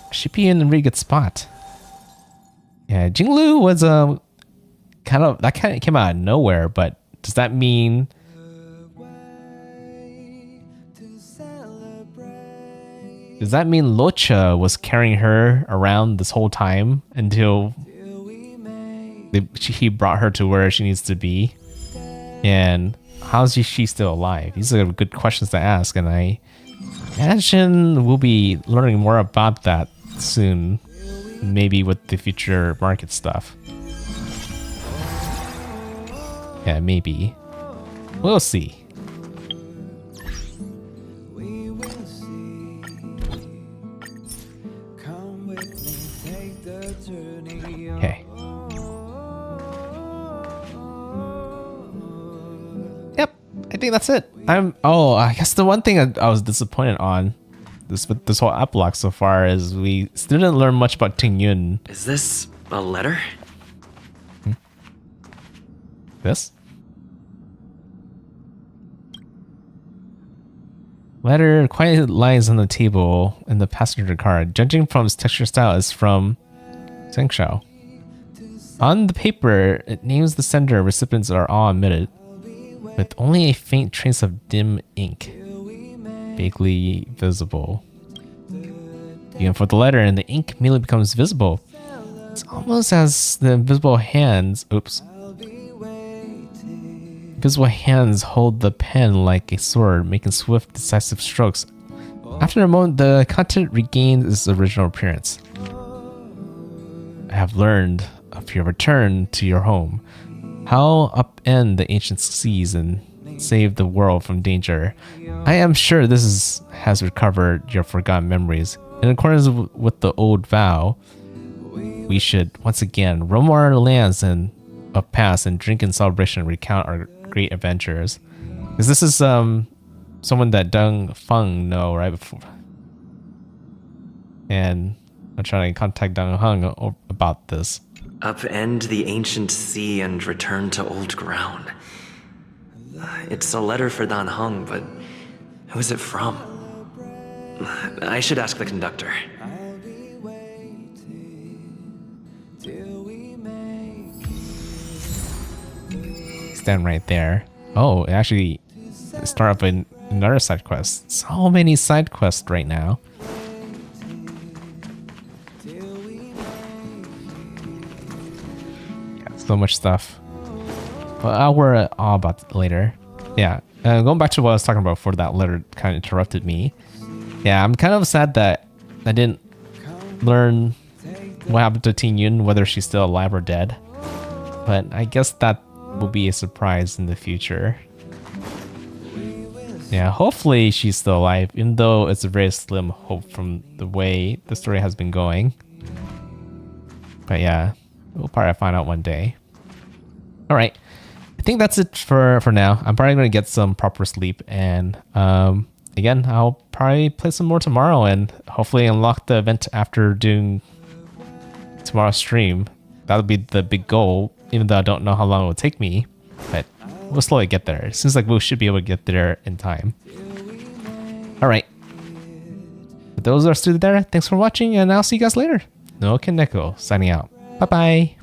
I should be in a really good spot. Yeah, Jinglu was kind of came out of nowhere, but does that mean Locha was carrying her around this whole time until he brought her to where she needs to be? And how's she still alive? These are good questions to ask, and I imagine we'll be learning more about that soon, maybe with the Future Market stuff. Yeah, maybe. We'll see. Okay. Yep, I think that's it. I guess the one thing I was disappointed on with this whole epilogue so far is we still didn't learn much about Ting Yun. Is this a letter? This? Letter quietly lies on the table in the passenger car. Judging from its texture style, is from Xianzhou. On the paper, it names the sender. Recipients are all omitted, with only a faint trace of dim ink vaguely visible. You input the letter and the ink immediately becomes visible. It's almost as the invisible hands hold the pen like a sword, making swift, decisive strokes. After a moment, the content regains its original appearance. I have learned of your return to your home, how upend the ancient seas and save the world from danger. I am sure this has recovered your forgotten memories. In accordance with the old vow, we should once again roam our lands of past and drink in celebration and recount our great adventures. Because this is someone that Deng Feng know right before, and I'm trying to contact Deng Heng about this. Upend the ancient sea and return to old ground. It's a letter for Dan Heng, but who is it from? I should ask the conductor. Stand right there. Oh, it actually start up another side quest. So many side quests right now. Got so much stuff. But I'll worry all about it later. Yeah, going back to what I was talking about before that letter kind of interrupted me. Yeah, I'm kind of sad that I didn't learn what happened to Ting Yun, whether she's still alive or dead. But I guess that will be a surprise in the future. Yeah, hopefully she's still alive, even though it's a very slim hope from the way the story has been going. But yeah, we'll probably find out one day. Alright, I think that's it for now. I'm probably going to get some proper sleep, and again, I'll probably play some more tomorrow and hopefully unlock the event after doing tomorrow's stream. That'll be the big goal, even though I don't know how long it will take me, but we'll slowly get there. It seems like we should be able to get there in time. Alright. For those that are still there, thanks for watching, and I'll see you guys later. NoukonNeko signing out. Bye-bye.